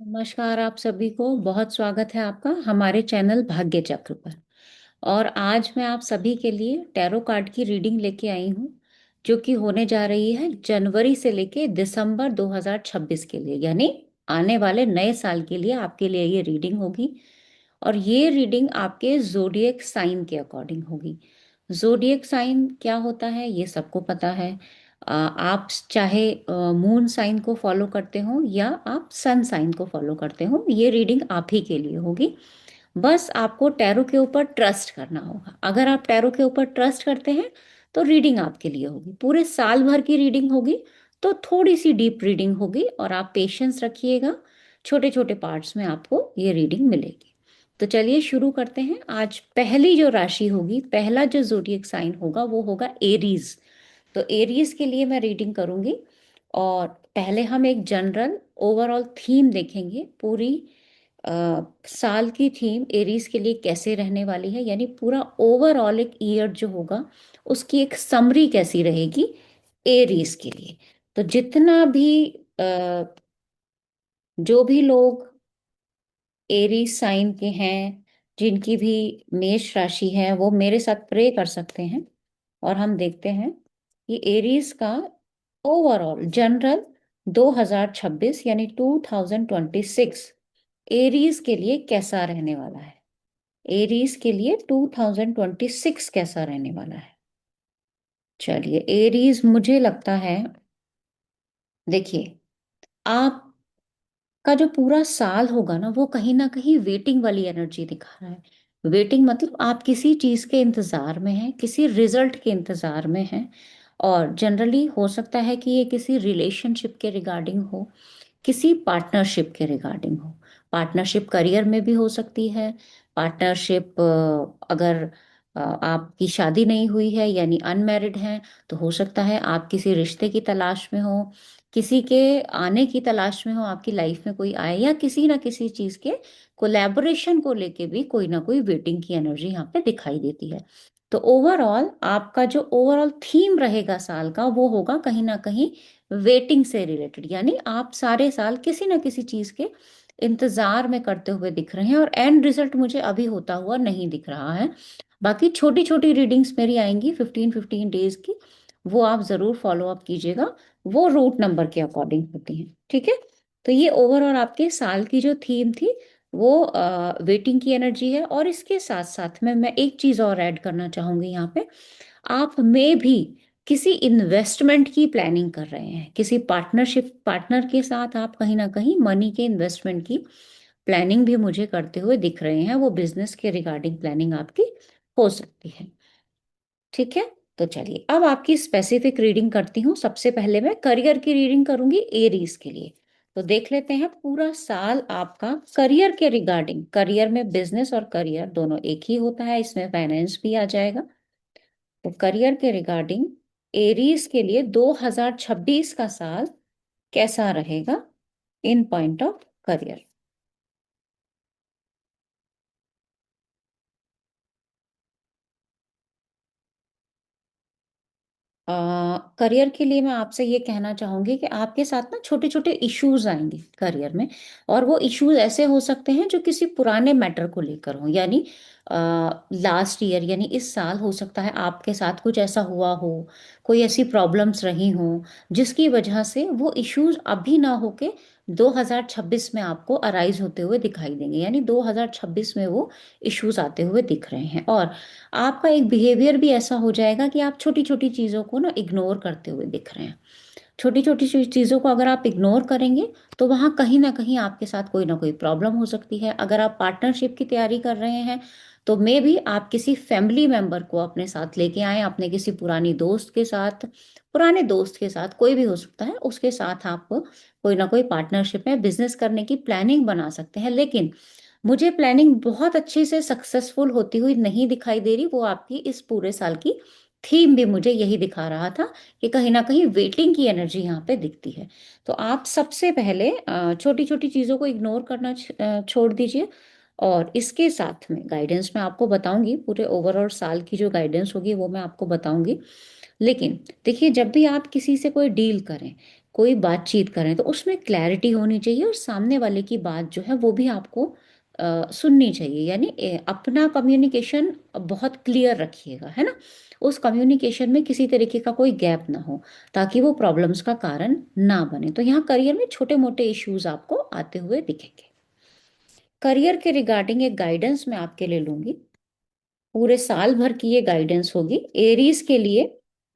नमस्कार आप सभी को। बहुत स्वागत है आपका हमारे चैनल भाग्य चक्र पर। और आज मैं आप सभी के लिए टैरो कार्ड की रीडिंग लेके आई हूँ, जो कि होने जा रही है जनवरी से लेके दिसंबर 2026 के लिए, यानी आने वाले नए साल के लिए आपके लिए ये रीडिंग होगी। और ये रीडिंग आपके जोडिएक साइन के अकॉर्डिंग होगी। जोडिएक साइन क्या होता है ये सबको पता है। आप चाहे मून साइन को फॉलो करते हो या आप सन साइन को फॉलो करते हो, ये रीडिंग आप ही के लिए होगी। बस आपको टैरो के ऊपर ट्रस्ट करना होगा। अगर आप टैरो के ऊपर ट्रस्ट करते हैं तो रीडिंग आपके लिए होगी। पूरे साल भर की रीडिंग होगी, तो थोड़ी सी डीप रीडिंग होगी और आप पेशेंस रखिएगा। छोटे छोटे पार्ट्स में आपको ये रीडिंग मिलेगी। तो चलिए शुरू करते हैं। आज पहली जो राशि होगी, पहला जो जोडिएक साइन होगा वो होगा एरीज। तो एरीज के लिए मैं रीडिंग करूंगी। और पहले हम एक जनरल ओवरऑल थीम देखेंगे। पूरी साल की थीम एरीज के लिए कैसे रहने वाली है, यानी पूरा ओवरऑल एक ईयर जो होगा उसकी एक समरी कैसी रहेगी एरीज के लिए। तो जितना भी जो भी लोग एरीज साइन के हैं, जिनकी भी मेष राशि है, वो मेरे साथ प्रे कर सकते हैं। और हम देखते हैं कि एरीज का ओवरऑल जनरल 2026 यानी 2026 एरीज के लिए कैसा रहने वाला है। एरीज के लिए 2026 कैसा रहने वाला है। चलिए एरीज, मुझे लगता है, देखिए, आप का जो पूरा साल होगा ना, वो कहीं ना कहीं वेटिंग वाली एनर्जी दिखा रहा है। वेटिंग मतलब आप किसी चीज के इंतजार में हैं, किसी रिजल्ट के इंतजार में हैं। और जनरली हो सकता है कि ये किसी रिलेशनशिप के रिगार्डिंग हो, किसी पार्टनरशिप के रिगार्डिंग हो। पार्टनरशिप करियर में भी हो सकती है। पार्टनरशिप, अगर आपकी शादी नहीं हुई है यानी अनमैरिड हैं, तो हो सकता है आप किसी रिश्ते की तलाश में हो, किसी के आने की तलाश में हो, आपकी लाइफ में कोई आए, या किसी ना किसी चीज के कोलैबोरेशन को लेके भी कोई ना कोई वेटिंग की एनर्जी यहाँ पे दिखाई देती है। तो ओवरऑल आपका जो ओवरऑल थीम रहेगा साल का, वो होगा कहीं ना कहीं वेटिंग से रिलेटेड। यानी आप सारे साल किसी ना किसी चीज के इंतजार में करते हुए दिख रहे हैं, और एंड रिजल्ट मुझे अभी होता हुआ नहीं दिख रहा है। बाकी छोटी छोटी रीडिंग्स मेरी आएंगी 15-15 डेज की, वो आप जरूर फॉलो अप कीजिएगा। वो रूट नंबर के अकॉर्डिंग होती हैं, ठीक है। तो ये ओवरऑल आपके साल की जो थीम थी वो वेटिंग की एनर्जी है। और इसके साथ साथ में मैं एक चीज और ऐड करना चाहूंगी यहाँ पे। आप में भी किसी इन्वेस्टमेंट की प्लानिंग कर रहे हैं, किसी पार्टनर के साथ आप कहीं ना कहीं मनी के इन्वेस्टमेंट की प्लानिंग भी मुझे करते हुए दिख रहे हैं। वो बिजनेस के रिगार्डिंग प्लानिंग आपकी हो सकती है, ठीक है। तो चलिए अब आपकी स्पेसिफिक रीडिंग करती हूँ। सबसे पहले मैं करियर की रीडिंग करूंगी एरीज के लिए। तो देख लेते हैं पूरा साल आपका करियर के रिगार्डिंग। करियर में बिजनेस और करियर दोनों एक ही होता है, इसमें फाइनेंस भी आ जाएगा। तो करियर के रिगार्डिंग एरीज के लिए 2026 का साल कैसा रहेगा इन पॉइंट ऑफ करियर। करियर के लिए मैं आपसे ये कहना चाहूंगी कि आपके साथ ना छोटे छोटे इश्यूज आएंगे करियर में। और वो इश्यूज ऐसे हो सकते हैं जो किसी पुराने मैटर को लेकर हो, यानी लास्ट ईयर यानी इस साल हो सकता है आपके साथ कुछ ऐसा हुआ हो, कोई ऐसी प्रॉब्लम्स रही हो जिसकी वजह से वो इश्यूज अभी ना होके 2026 में आपको अराइज होते हुए दिखाई देंगे। यानी 2026 में वो इश्यूज आते हुए दिख रहे हैं। और आपका एक बिहेवियर भी ऐसा हो जाएगा कि आप छोटी छोटी चीज़ों को ना इग्नोर करते हुए दिख रहे हैं। छोटी छोटी चीज़ों को अगर आप इग्नोर करेंगे तो वहाँ कहीं ना कहीं आपके साथ कोई ना कोई प्रॉब्लम हो सकती है। अगर आप पार्टनरशिप की तैयारी कर रहे हैं तो मे भी आप किसी फैमिली मेंबर को अपने साथ लेके आए, अपने किसी पुरानी दोस्त के साथ, पुराने दोस्त के साथ, कोई भी हो सकता है, उसके साथ आप कोई ना कोई पार्टनरशिप में बिजनेस करने की प्लानिंग बना सकते हैं। लेकिन मुझे प्लानिंग बहुत अच्छे से सक्सेसफुल होती हुई नहीं दिखाई दे रही। वो आपकी इस पूरे साल की थीम भी मुझे यही दिखा रहा था कि कहीं ना कहीं वेटिंग की एनर्जी यहाँ पे दिखती है। तो आप सबसे पहले छोटी छोटी चीज़ों को इग्नोर करना छोड़ दीजिए। और इसके साथ में गाइडेंस मैं आपको बताऊंगी, पूरे ओवरऑल साल की जो गाइडेंस होगी वो मैं आपको बताऊंगी। लेकिन देखिए, जब भी आप किसी से कोई डील करें, कोई बातचीत करें तो उसमें क्लैरिटी होनी चाहिए, और सामने वाले की बात जो है वो भी आपको सुननी चाहिए। यानी अपना कम्युनिकेशन बहुत क्लियर रखिएगा, है ना। उस कम्युनिकेशन में किसी तरीके का कोई गैप ना हो, ताकि वो प्रॉब्लम्स का कारण ना बने। तो यहाँ करियर में छोटे मोटे इश्यूज आपको आते हुए दिखेंगे। करियर के रिगार्डिंग एक गाइडेंस मैं आपके लिए लूंगी, पूरे साल भर की ये गाइडेंस होगी एरीज के लिए।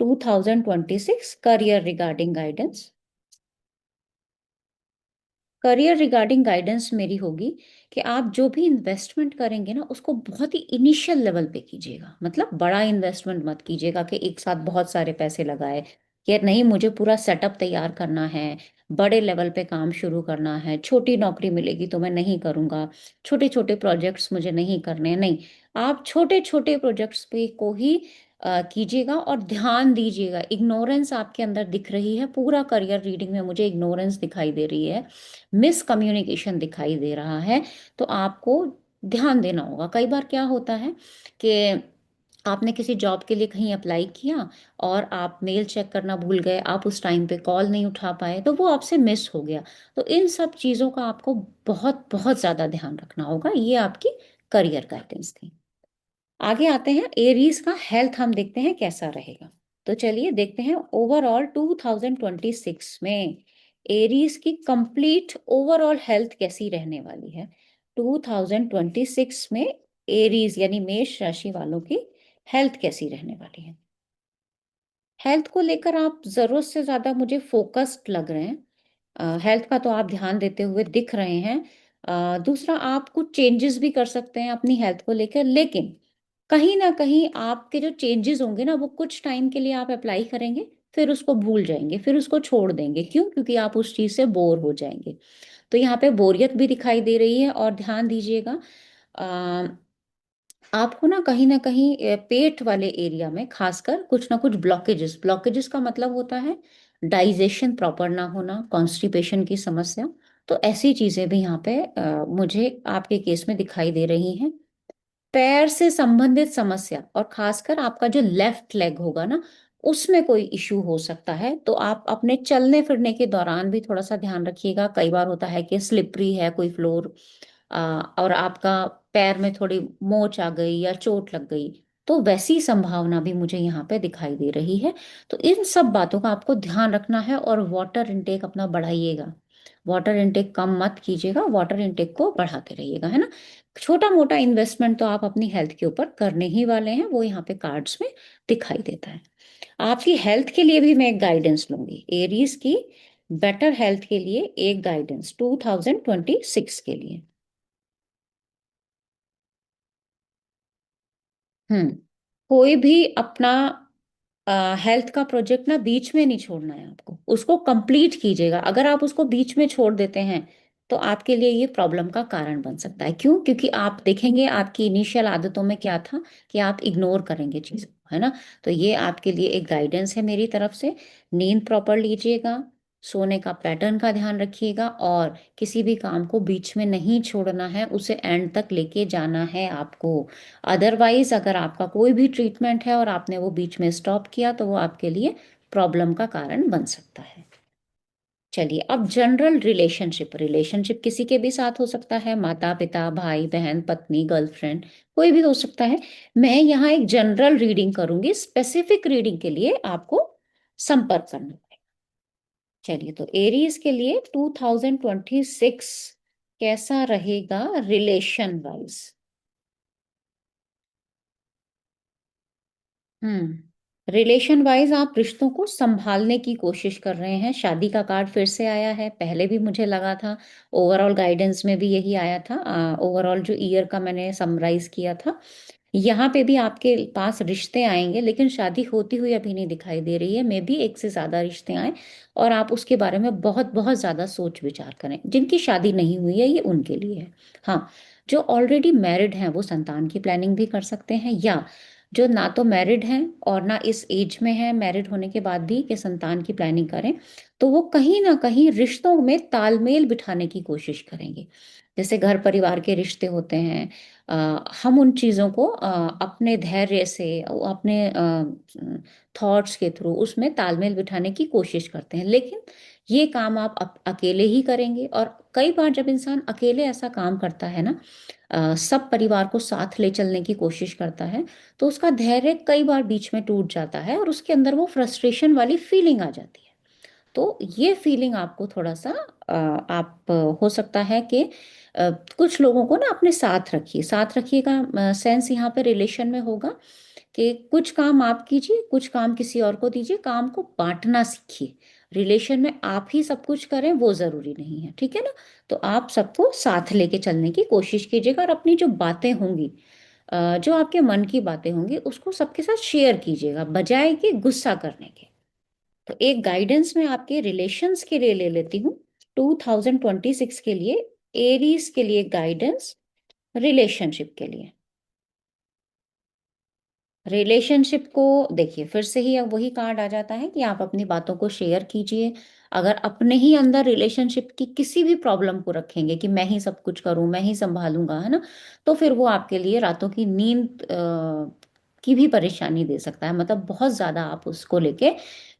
2026 career regarding guidance. Career regarding guidance मेरी होगी कि आप जो भी इन्वेस्टमेंट करेंगे ना, उसको बहुत ही इनिशियल लेवल पे कीजिएगा। मतलब बड़ा इन्वेस्टमेंट मत कीजिएगा कि एक साथ बहुत सारे पैसे लगाए, कि नहीं मुझे पूरा सेटअप तैयार करना है, बड़े लेवल पे काम शुरू करना है, छोटी नौकरी मिलेगी तो मैं नहीं करूंगा, छोटे छोटे प्रोजेक्ट्स मुझे नहीं करने हैं। नहीं, आप छोटे छोटे प्रोजेक्ट्स पे को ही कीजिएगा, और ध्यान दीजिएगा। इग्नोरेंस आपके अंदर दिख रही है, पूरा करियर रीडिंग में मुझे इग्नोरेंस दिखाई दे रही है, मिस कम्युनिकेशन दिखाई दे रहा है। तो आपको ध्यान देना होगा। कई बार क्या होता है कि आपने किसी जॉब के लिए कहीं अप्लाई किया, और आप मेल चेक करना भूल गए, आप उस टाइम पे कॉल नहीं उठा पाए, तो वो आपसे मिस हो गया। तो इन सब चीज़ों का आपको बहुत बहुत ज़्यादा ध्यान रखना होगा। ये आपकी करियर गाइडेंस थी। आगे आते हैं, एरीज का हेल्थ हम देखते हैं कैसा रहेगा। तो चलिए देखते हैं ओवरऑल 2026 में एरीज की कंप्लीट ओवरऑल हेल्थ कैसी रहने वाली है। 2026 में एरीज यानी मेष राशि वालों की हेल्थ कैसी रहने वाली है। हेल्थ को लेकर आप जरूरत से ज्यादा मुझे फोकस्ड लग रहे हैं। हेल्थ का तो आप ध्यान देते हुए दिख रहे हैं। दूसरा, आप कुछ चेंजेस भी कर सकते हैं अपनी हेल्थ को लेकर, लेकिन कहीं ना कहीं आपके जो चेंजेस होंगे ना, वो कुछ टाइम के लिए आप अप्लाई करेंगे, फिर उसको भूल जाएंगे, फिर उसको छोड़ देंगे। क्यों? क्योंकि आप उस चीज से बोर हो जाएंगे। तो यहाँ पे बोरियत भी दिखाई दे रही है। और ध्यान दीजिएगा, आपको ना कहीं पेट वाले एरिया में खासकर कुछ ना कुछ ब्लॉकेजेस, ब्लॉकेजेस का मतलब होता है डाइजेशन प्रॉपर ना होना, कॉन्स्टिपेशन की समस्या। तो ऐसी चीजें भी यहाँ पे मुझे आपके केस में दिखाई दे रही हैं। पैर से संबंधित समस्या, और खासकर आपका जो लेफ्ट लेग होगा ना, उसमें कोई इशू हो सकता है। तो आप अपने चलने फिरने के दौरान भी थोड़ा सा ध्यान रखिएगा। कई बार होता है कि स्लिपरी है कोई फ्लोर, और आपका पैर में थोड़ी मोच आ गई या चोट लग गई, तो वैसी संभावना भी मुझे यहाँ पे दिखाई दे रही है। तो इन सब बातों का आपको ध्यान रखना है, और वाटर इनटेक अपना बढ़ाइएगा। वाटर इनटेक कम मत कीजिएगा, वाटर इनटेक को बढ़ाते रहिएगा, है ना। छोटा मोटा इन्वेस्टमेंट तो आप अपनी हेल्थ के ऊपर करने ही वाले हैं, वो यहाँ पे कार्ड्स में दिखाई देता है। आपकी हेल्थ के लिए भी मैं एक गाइडेंस लूंगी, एरीज की बेटर हेल्थ के लिए एक गाइडेंस 2026 के लिए। हम्म। कोई भी अपना हेल्थ का प्रोजेक्ट ना बीच में नहीं छोड़ना है आपको, उसको कंप्लीट कीजिएगा। अगर आप उसको बीच में छोड़ देते हैं, तो आपके लिए ये प्रॉब्लम का कारण बन सकता है। क्यों? क्योंकि आप देखेंगे आपकी इनिशियल आदतों में क्या था कि आप इग्नोर करेंगे चीज़ों को, है ना। तो ये आपके लिए एक गाइडेंस है मेरी तरफ से। नींद प्रॉपर लीजिएगा, सोने का पैटर्न का ध्यान रखिएगा, और किसी भी काम को बीच में नहीं छोड़ना है, उसे एंड तक लेके जाना है आपको। अदरवाइज अगर आपका कोई भी ट्रीटमेंट है और आपने वो बीच में स्टॉप किया, तो वो आपके लिए प्रॉब्लम का कारण बन सकता है। चलिए, अब जनरल रिलेशनशिप, रिलेशनशिप किसी के भी साथ हो सकता है, माता पिता, भाई बहन, पत्नी, गर्लफ्रेंड, कोई भी हो सकता है। मैं यहाँ एक जनरल रीडिंग करूंगी, स्पेसिफिक रीडिंग के लिए आपको संपर्क करना है। चलिए, तो एरीज के लिए 2026 कैसा रहेगा रिलेशन वाइज। रिलेशन वाइज आप रिश्तों को संभालने की कोशिश कर रहे हैं। शादी का कार्ड फिर से आया है, पहले भी मुझे लगा था, ओवरऑल गाइडेंस में भी यही आया था। ओवरऑल जो ईयर का मैंने समराइज किया था, यहाँ पे भी आपके पास रिश्ते आएंगे, लेकिन शादी होती हुई अभी नहीं दिखाई दे रही है। मे भी एक से ज्यादा रिश्ते आए, और आप उसके बारे में बहुत बहुत ज्यादा सोच विचार करें। जिनकी शादी नहीं हुई है, ये उनके लिए है। हाँ, जो ऑलरेडी मैरिड हैं वो संतान की प्लानिंग भी कर सकते हैं, या जो ना तो मैरिड हैं और ना इस एज में हैं मैरिड होने के बाद भी कि संतान की प्लानिंग करें, तो वो कहीं ना कहीं रिश्तों में तालमेल बिठाने की कोशिश करेंगे। जैसे घर परिवार के रिश्ते होते हैं, हम उन चीज़ों को अपने धैर्य से, अपने थॉट्स के थ्रू उसमें तालमेल बिठाने की कोशिश करते हैं। लेकिन ये काम आप अकेले ही करेंगे। और कई बार जब इंसान अकेले ऐसा काम करता है ना, सब परिवार को साथ ले चलने की कोशिश करता है, तो उसका धैर्य कई बार बीच में टूट जाता है और उसके अंदर वो फ्रस्ट्रेशन वाली फीलिंग आ जाती है। तो ये फीलिंग आपको थोड़ा सा आप हो सकता है कि कुछ लोगों को ना अपने साथ रखिए। साथ रखिए का सेंस यहाँ पे रिलेशन में होगा कि कुछ काम आप कीजिए, कुछ काम किसी और को दीजिए, काम को बांटना सीखिए। रिलेशन में आप ही सब कुछ करें वो जरूरी नहीं है, ठीक है ना। तो आप सबको साथ लेके चलने की कोशिश कीजिएगा, और अपनी जो बातें होंगी, जो आपके मन की बातें होंगी, उसको सबके साथ शेयर कीजिएगा, बजाय कि गुस्सा करने के। तो एक गाइडेंस मैं आपके रिलेशंस के लिए ले लेती हूँ, 2026 के लिए, एरीज के लिए गाइडेंस रिलेशनशिप के लिए। रिलेशनशिप को देखिए, फिर से ही अब वही कार्ड आ जाता है कि आप अपनी बातों को शेयर कीजिए। अगर अपने ही अंदर रिलेशनशिप की किसी भी प्रॉब्लम को रखेंगे कि मैं ही सब कुछ करूं, मैं ही संभालूंगा, है ना, तो फिर वो आपके लिए रातों की नींद की भी परेशानी दे सकता है। मतलब बहुत ज्यादा आप उसको लेके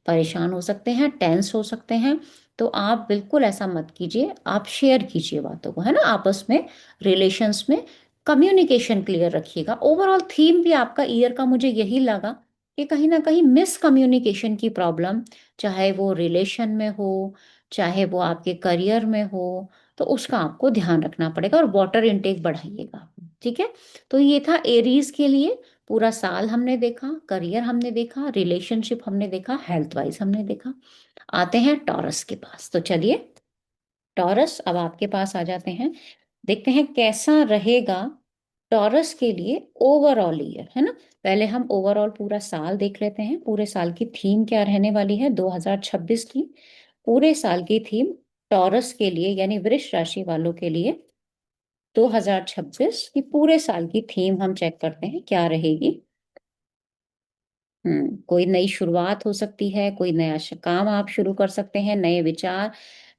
परेशान हो सकते हैं, टेंस हो सकते हैं। तो आप बिल्कुल ऐसा मत कीजिए, आप शेयर कीजिए बातों को, है ना, आपस में, रिलेशंस में। कम्युनिकेशन क्लियर रखिएगा। ओवरऑल थीम भी आपका ईयर का मुझे यही लगा कि कहीं ना कहीं मिस कम्युनिकेशन की प्रॉब्लम, चाहे वो रिलेशन में हो, चाहे वो आपके करियर में हो, तो उसका आपको ध्यान रखना पड़ेगा, और वाटर इनटेक बढ़ाइएगा। ठीक है। तो ये था एरीज के लिए। पूरा साल हमने देखा, करियर हमने देखा, रिलेशनशिप हमने देखा, हेल्थ वाइज हमने देखा। आते हैं टॉरस के पास। तो चलिए, टॉरस अब आपके पास आ जाते हैं। देखते हैं कैसा रहेगा टॉरस के लिए ओवरऑल ईयर, है ना। पहले हम ओवरऑल पूरा साल देख लेते हैं। पूरे साल की थीम क्या रहने वाली है 2026 की। पूरे साल की थीम टॉरस के लिए, यानी वृष राशि वालों के लिए, 2026 की पूरे साल की थीम हम चेक करते हैं क्या रहेगी। कोई नई शुरुआत हो सकती है, कोई नया काम आप शुरू कर सकते हैं, नए विचार।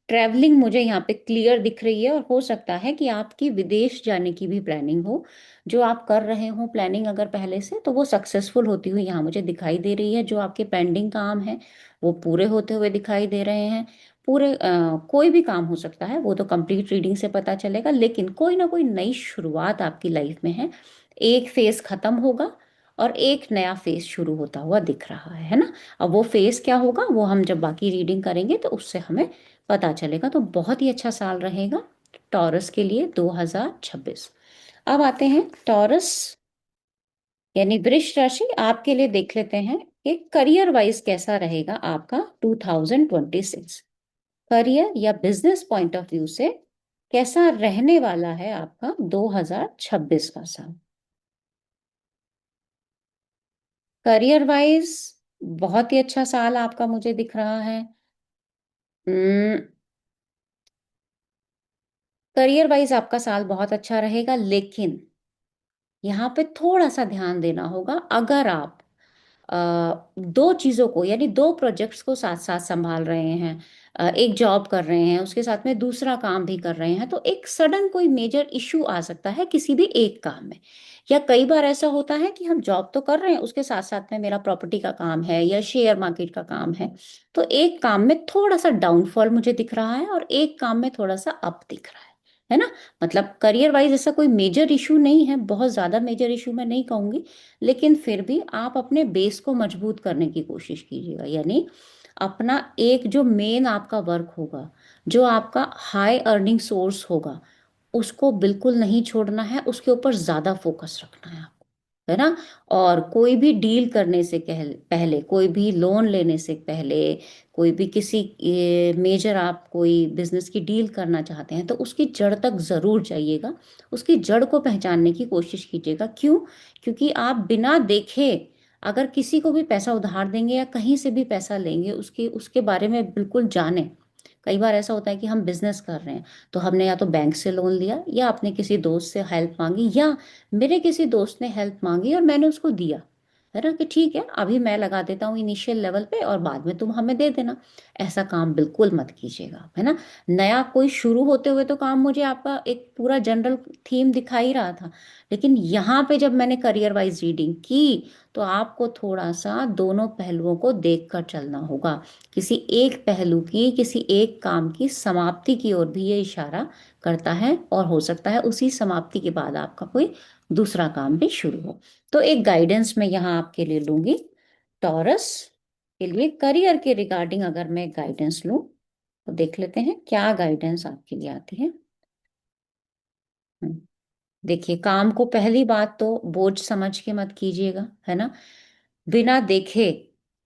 ट्रैवलिंग मुझे यहाँ पे क्लियर दिख रही है, और हो सकता है कि आपकी विदेश जाने की भी प्लानिंग हो। जो आप कर रहे हो प्लानिंग अगर पहले से, तो वो सक्सेसफुल होती हुई यहाँ मुझे दिखाई दे रही है। जो आपके पेंडिंग काम है वो पूरे होते हुए दिखाई दे रहे हैं। पूरे कोई भी काम हो सकता है, वो तो कंप्लीट रीडिंग से पता चलेगा, लेकिन कोई ना कोई नई शुरुआत आपकी लाइफ में है। एक फेज खत्म होगा और एक नया फेज शुरू होता हुआ दिख रहा है ना। अब वो फेज क्या होगा वो हम जब बाकी रीडिंग करेंगे तो उससे हमें पता चलेगा। तो बहुत ही अच्छा साल रहेगा टॉरस के लिए 2026। अब आते हैं टॉरस यानी वृष राशि आपके लिए, देख लेते हैं कि करियर वाइज कैसा रहेगा आपका 2026। करियर या बिजनेस पॉइंट ऑफ व्यू से कैसा रहने वाला है आपका 2026 का साल। करियर वाइज बहुत ही अच्छा साल आपका मुझे दिख रहा है। करियर वाइज आपका साल बहुत अच्छा रहेगा, लेकिन यहाँ पे थोड़ा सा ध्यान देना होगा। अगर आप दो चीजों को, यानी दो प्रोजेक्ट्स को साथ साथ संभाल रहे हैं, एक जॉब कर रहे हैं, उसके साथ में दूसरा काम भी कर रहे हैं, तो एक सडन कोई मेजर इशू आ सकता है किसी भी एक काम में। या कई बार ऐसा होता है कि हम जॉब तो कर रहे हैं, उसके साथ साथ में मेरा प्रॉपर्टी का काम है या शेयर मार्केट का काम है, तो एक काम में थोड़ा सा डाउनफॉल मुझे दिख रहा है और एक काम में थोड़ा सा अप दिख रहा है ना। मतलब करियर वाइज ऐसा कोई मेजर इशू नहीं है, बहुत ज्यादा मेजर इशू मैं नहीं कहूंगी, लेकिन फिर भी आप अपने बेस को मजबूत करने की कोशिश कीजिएगा। यानी अपना एक जो मेन आपका वर्क होगा, जो आपका हाई अर्निंग सोर्स होगा, उसको बिल्कुल नहीं छोड़ना है, उसके ऊपर ज्यादा फोकस रखना है आपको, है ना। और कोई भी डील करने से पहले, कोई भी लोन लेने से पहले, कोई भी किसी मेजर आप कोई बिजनेस की डील करना चाहते हैं, तो उसकी जड़ तक जरूर जाइएगा। उसकी जड़ को पहचानने की कोशिश कीजिएगा। क्यों? क्योंकि आप बिना देखे अगर किसी को भी पैसा उधार देंगे या कहीं से भी पैसा लेंगे, उसके उसके बारे में बिल्कुल जाने। कई बार ऐसा होता है कि हम बिजनेस कर रहे हैं, तो हमने या तो बैंक से लोन लिया, या अपने किसी दोस्त से हेल्प मांगी, या मेरे किसी दोस्त ने हेल्प मांगी और मैंने उसको दिया। है ना, कि ठीक है अभी मैं लगा देता हूँ इनिशियल लेवल पे और बाद में तुम हमें दे देना। ऐसा काम बिल्कुल मत कीजिएगा, है ना। नया कोई शुरू होते हुए तो काम मुझे आपका एक पूरा जनरल थीम दिखा ही रहा था, लेकिन यहाँ पे जब मैंने करियर वाइज रीडिंग की तो आपको थोड़ा सा दोनों पहलुओं को देख कर चलना होगा। किसी एक पहलू की, किसी एक काम की समाप्ति की ओर भी ये इशारा करता है, और हो सकता है उसी समाप्ति के बाद आपका कोई दूसरा काम भी शुरू हो। तो एक गाइडेंस मैं यहाँ आपके लिए लूंगी टॉरस के लिए, करियर के रिगार्डिंग अगर मैं गाइडेंस लूं तो देख लेते हैं क्या गाइडेंस आपके लिए आती है। हम्म, देखिए, काम को पहली बात तो बोझ समझ के मत कीजिएगा, है ना। बिना देखे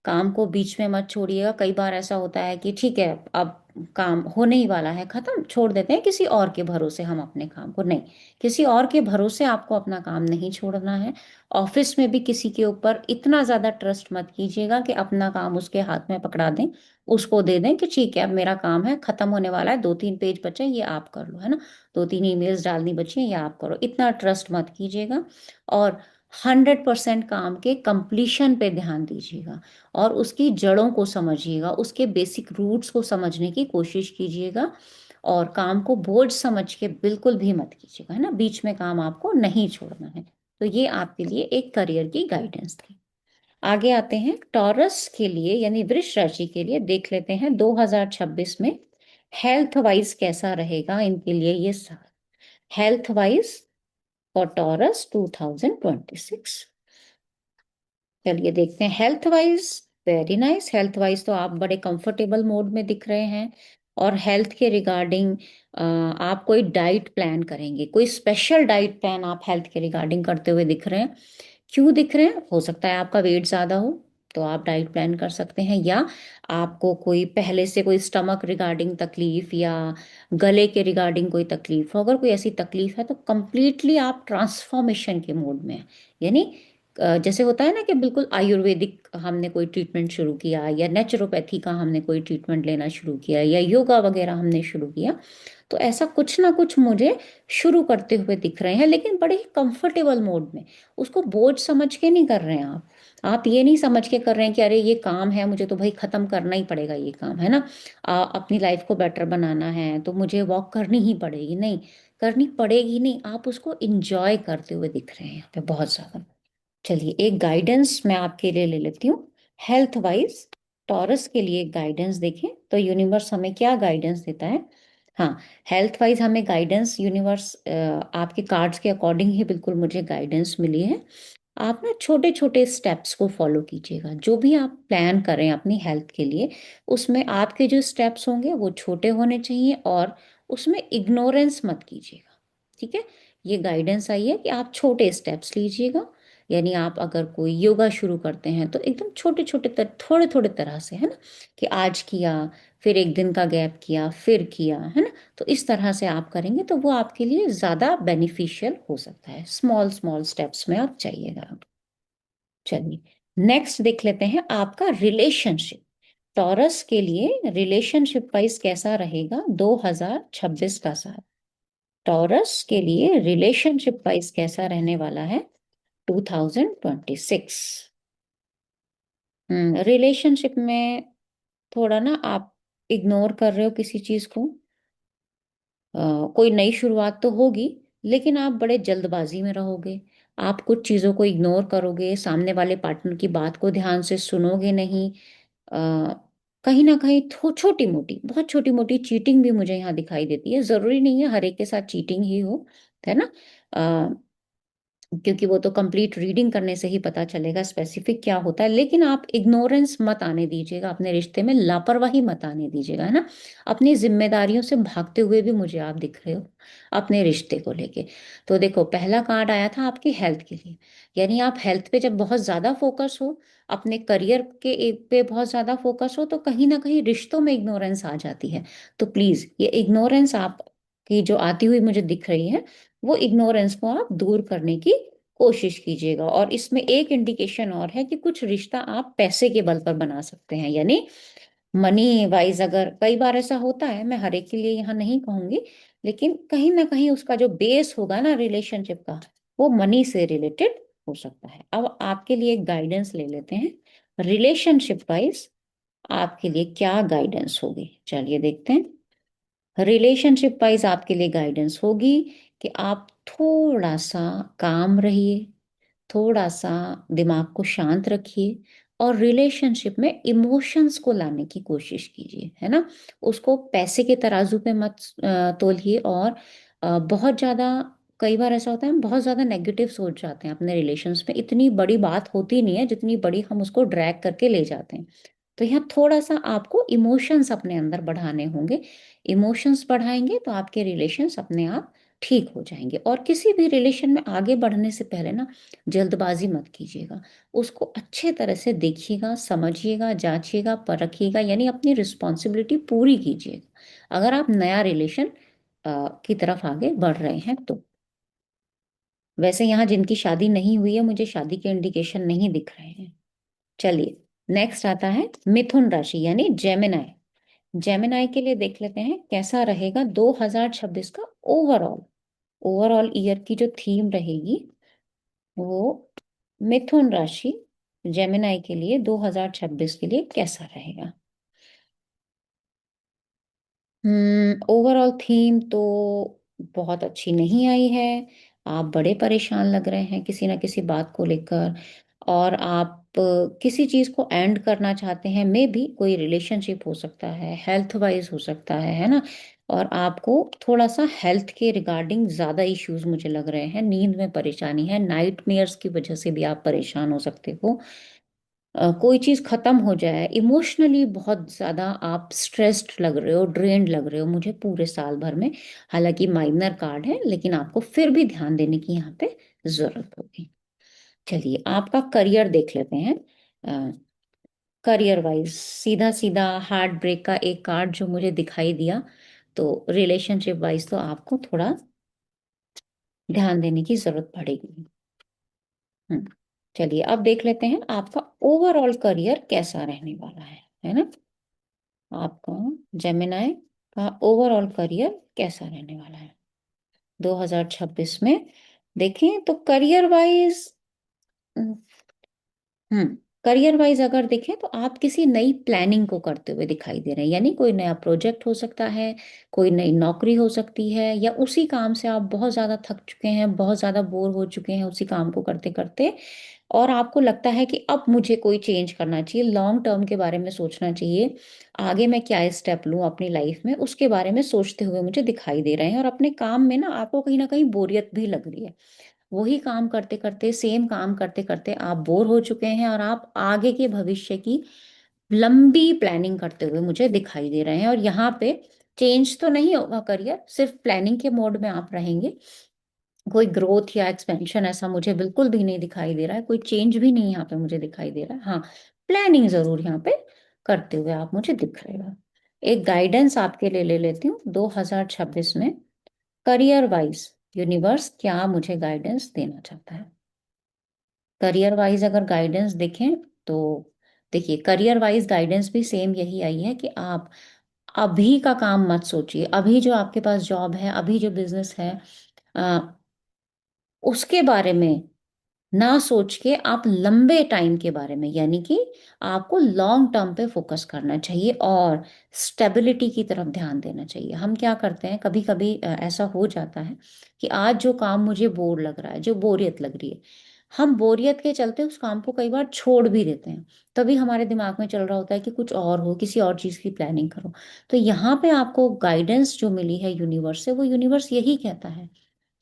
काम को बीच में मत छोड़िएगा। कई बार ऐसा होता है कि ठीक है अब काम होने ही वाला है, खत्म, छोड़ देते हैं किसी और के भरोसे हम अपने काम को। नहीं, किसी और के भरोसे आपको अपना काम नहीं छोड़ना है। ऑफिस में भी किसी के ऊपर इतना ज्यादा ट्रस्ट मत कीजिएगा कि अपना काम उसके हाथ में पकड़ा दें, उसको दे दें कि ठीक है अब मेरा काम है, खत्म होने वाला है, 2-3 पेज बचे हैं, ये आप कर लो, है ना। 2-3 ईमेल्स डालनी बची हैं, ये आप करो। इतना ट्रस्ट मत कीजिएगा, और 100% काम के कंप्लीशन पे ध्यान दीजिएगा, और उसकी जड़ों को समझिएगा, उसके बेसिक रूट्स को समझने की कोशिश कीजिएगा। और काम को बोझ समझ के बिल्कुल भी मत कीजिएगा, है ना। बीच में काम आपको नहीं छोड़ना है। तो ये आपके लिए एक करियर की गाइडेंस थी। आगे आते हैं टॉरस के लिए, यानी वृष राशि के लिए, देख लेते हैं 2026 में हेल्थ वाइज कैसा रहेगा इनके लिए ये साल। हेल्थ वाइज फॉर टॉरस 2026, चलिए देखते हैं। Health wise very nice. Health wise तो आप बड़े कंफर्टेबल मोड में दिख रहे हैं, और हेल्थ के रिगार्डिंग आप कोई डाइट प्लान करेंगे, कोई स्पेशल डाइट प्लान आप हेल्थ के रिगार्डिंग करते हुए दिख रहे हैं। क्यों दिख रहे हैं? हो सकता है आपका वेट ज़्यादा हो, तो आप डाइट प्लान कर सकते हैं, या आपको कोई पहले से कोई स्टमक रिगार्डिंग तकलीफ या गले के रिगार्डिंग कोई तकलीफ हो। अगर कोई ऐसी तकलीफ है तो कंप्लीटली आप ट्रांसफॉर्मेशन के मूड में हैं। यानी जैसे होता है ना कि बिल्कुल आयुर्वेदिक हमने कोई ट्रीटमेंट शुरू किया, या नेचुरोपैथी का हमने कोई ट्रीटमेंट लेना शुरू किया, या योगा वगैरह हमने शुरू किया, तो ऐसा कुछ ना कुछ मुझे शुरू करते हुए दिख रहे हैं, लेकिन बड़े ही कंफर्टेबल मोड में। उसको बोझ समझ के नहीं कर रहे हैं आप ये नहीं समझ के कर रहे हैं कि अरे ये काम है, मुझे तो भाई खत्म करना ही पड़ेगा ये काम, है ना। अपनी लाइफ को बेटर बनाना है तो मुझे वॉक करनी ही पड़ेगी। नहीं, करनी पड़ेगी नहीं, आप उसको इंजॉय करते हुए दिख रहे हैं यहाँ पे बहुत ज्यादा। चलिए एक गाइडेंस मैं आपके लिए ले लेती हूँ हेल्थ वाइज। टॉरस के लिए गाइडेंस देखें तो यूनिवर्स हमें क्या गाइडेंस देता है। हाँ, हेल्थ वाइज हमें गाइडेंस यूनिवर्स आपके कार्ड्स के अकॉर्डिंग ही बिल्कुल मुझे गाइडेंस मिली है। आप ना छोटे छोटे स्टेप्स को फॉलो कीजिएगा, जो भी आप प्लान करें अपनी हेल्थ के लिए, उसमें आपके जो स्टेप्स होंगे वो छोटे होने चाहिए, और उसमें इग्नोरेंस मत कीजिएगा। ठीक है, ये गाइडेंस आई है कि आप छोटे स्टेप्स लीजिएगा। यानी आप अगर कोई योगा शुरू करते हैं तो एकदम छोटे छोटे थोड़े थोड़े तरह से, है ना, कि आज किया, फिर एक दिन का गैप किया, फिर किया, है ना। तो इस तरह से आप करेंगे तो वो आपके लिए ज़्यादा बेनिफिशियल हो सकता है। स्मॉल स्मॉल स्टेप्स में आप चाहिएगा। चलिए नेक्स्ट देख लेते हैं आपका रिलेशनशिप। टॉरस के लिए रिलेशनशिप वाइज कैसा रहेगा 2026 का साल। टॉरस के लिए रिलेशनशिप वाइज कैसा रहने वाला है 2026। रिलेशनशिप में थोड़ा ना आप इग्नोर कर रहे हो किसी चीज को। कोई नई शुरुआत तो होगी, लेकिन आप बड़े जल्दबाजी में रहोगे। आप कुछ चीज़ों को इग्नोर करोगे, सामने वाले पार्टनर की बात को ध्यान से सुनोगे नहीं। आ, कहीं ना कहीं छोटी मोटी, बहुत छोटी मोटी चीटिंग भी मुझे यहाँ दिखाई देती है। जरूरी नहीं है हर एक के साथ चीटिंग ही हो, है ना। क्योंकि वो तो कंप्लीट रीडिंग करने से ही पता चलेगा स्पेसिफिक क्या होता है। लेकिन आप इग्नोरेंस मत आने दीजिएगा अपने रिश्ते में, लापरवाही मत आने दीजिएगा, है ना। अपनी जिम्मेदारियों से भागते हुए भी मुझे आप दिख रहे हो अपने रिश्ते को लेके। तो देखो पहला कार्ड आया था आपकी हेल्थ के लिए, यानी आप हेल्थ पे जब बहुत ज्यादा फोकस हो, अपने करियर के पे बहुत ज्यादा फोकस हो, तो कहीं ना कहीं रिश्तों में इग्नोरेंस आ जाती है। तो प्लीज ये इग्नोरेंस आप की जो आती हुई मुझे दिख रही है, वो इग्नोरेंस को आप दूर करने की कोशिश कीजिएगा। और इसमें एक इंडिकेशन और है कि कुछ रिश्ता आप पैसे के बल पर बना सकते हैं, यानी मनी वाइज। अगर कई बार ऐसा होता है, मैं हर एक के लिए यहाँ नहीं कहूंगी, लेकिन कहीं ना कहीं उसका जो बेस होगा ना रिलेशनशिप का, वो मनी से रिलेटेड हो सकता है। अब आपके लिए गाइडेंस ले लेते हैं रिलेशनशिप वाइज, आपके लिए क्या गाइडेंस होगी, चलिए देखते हैं। रिलेशनशिप वाइज आपके लिए गाइडेंस होगी कि आप थोड़ा सा काम रहिए, थोड़ा सा दिमाग को शांत रखिए, और रिलेशनशिप में इमोशंस को लाने की कोशिश कीजिए, है ना। उसको पैसे के तराजू पे मत तोलिए, और बहुत ज़्यादा, कई बार ऐसा होता है हम बहुत ज़्यादा नेगेटिव सोच जाते हैं अपने रिलेशंस में, इतनी बड़ी बात होती नहीं है जितनी बड़ी हम उसको ड्रैग करके ले जाते हैं। तो यहाँ थोड़ा सा आपको इमोशंस अपने अंदर बढ़ाने होंगे। इमोशंस बढ़ाएंगे तो आपके रिलेशंस अपने आप ठीक हो जाएंगे। और किसी भी रिलेशन में आगे बढ़ने से पहले ना, जल्दबाजी मत कीजिएगा। उसको अच्छे तरह से देखिएगा, समझिएगा, जांचिएगा, परखिएगा, यानी अपनी रिस्पॉन्सिबिलिटी पूरी कीजिएगा अगर आप नया रिलेशन की तरफ आगे बढ़ रहे हैं तो। वैसे यहाँ जिनकी शादी नहीं हुई है, मुझे शादी के इंडिकेशन नहीं दिख रहे हैं। चलिए, नेक्स्ट आता है मिथुन राशि यानी जेमिनाई। जेमिनाई के लिए देख लेते हैं कैसा रहेगा 2026 का ओवरऑल। ओवरऑल ईयर की जो थीम रहेगी वो मिथुन राशि जेमिनाई के लिए 2026 के लिए कैसा रहेगा। ओवरऑल थीम तो बहुत अच्छी नहीं आई है। आप बड़े परेशान लग रहे हैं किसी ना किसी बात को लेकर, और आप किसी चीज को एंड करना चाहते हैं, मे भी कोई रिलेशनशिप हो सकता है, हेल्थ वाइज हो सकता है ना। और आपको थोड़ा सा हेल्थ के रिगार्डिंग ज्यादा इश्यूज मुझे लग रहे हैं, नींद में परेशानी है, नाइटमेयर्स की वजह से भी आप परेशान हो सकते हो। कोई चीज खत्म हो जाए, इमोशनली बहुत ज्यादा आप स्ट्रेस्ड लग रहे हो, ड्रेन्ड लग रहे हो मुझे पूरे साल भर में। हालांकि माइनर कार्ड है, लेकिन आपको फिर भी ध्यान देने की यहाँ पे जरूरत होगी। चलिए, आपका करियर देख लेते हैं। करियर वाइज सीधा सीधा हार्ट ब्रेक का एक कार्ड जो मुझे दिखाई दिया, तो रिलेशनशिप वाइज तो आपको थोड़ा ध्यान देने की जरूरत पड़ेगी। हम्म चलिए, अब देख लेते हैं आपका ओवरऑल करियर कैसा रहने वाला है ना। आपका जेमिनाई का ओवरऑल करियर कैसा रहने वाला है 2026 में। देखें तो करियर वाइज, हम्म करियर वाइज अगर देखें तो आप किसी नई प्लानिंग को करते हुए दिखाई दे रहे हैं, यानी कोई नया प्रोजेक्ट हो सकता है, कोई नई नौकरी हो सकती है, या उसी काम से आप बहुत ज़्यादा थक चुके हैं, बहुत ज़्यादा बोर हो चुके हैं उसी काम को करते करते, और आपको लगता है कि अब मुझे कोई चेंज करना चाहिए, लॉन्ग टर्म के बारे में सोचना चाहिए, आगे मैं क्या स्टेप लूँ अपनी लाइफ में, उसके बारे में सोचते हुए मुझे दिखाई दे रहे हैं। और अपने काम में ना कहीं बोरियत भी लग रही है, वही काम करते करते, सेम काम करते करते आप बोर हो चुके हैं, और आप आगे के भविष्य की लंबी प्लानिंग करते हुए मुझे दिखाई दे रहे हैं। और यहाँ पे चेंज तो नहीं होगा करियर, सिर्फ प्लानिंग के मोड में आप रहेंगे। कोई ग्रोथ या एक्सपेंशन ऐसा मुझे बिल्कुल भी नहीं दिखाई दे रहा है, कोई चेंज भी नहीं यहाँ पे मुझे दिखाई दे रहा है। हाँ, प्लानिंग जरूर यहाँ पे करते हुए आप मुझे दिख रहे हो। एक गाइडेंस आपके लिए ले लेती हूँ 2026 में करियर वाइज यूनिवर्स क्या मुझे गाइडेंस देना चाहता है। करियर वाइज अगर गाइडेंस देखें तो देखिए, करियर वाइज गाइडेंस भी सेम यही आई है कि आप अभी का काम मत सोचिए, अभी जो आपके पास जॉब है, अभी जो बिजनेस है, अ, उसके बारे में ना सोच के आप लंबे टाइम के बारे में, यानी कि आपको लॉन्ग टर्म पे फोकस करना चाहिए और स्टेबिलिटी की तरफ ध्यान देना चाहिए। हम क्या करते हैं, कभी कभी ऐसा हो जाता है कि आज जो काम मुझे बोर लग रहा है, जो बोरियत लग रही है, हम बोरियत के चलते उस काम को कई बार छोड़ भी देते हैं। तभी हमारे दिमाग में चल रहा होता है कि कुछ और हो, किसी और चीज़ की प्लानिंग करो। तो यहाँ पे आपको गाइडेंस जो मिली है यूनिवर्स से, वो यूनिवर्स यही कहता है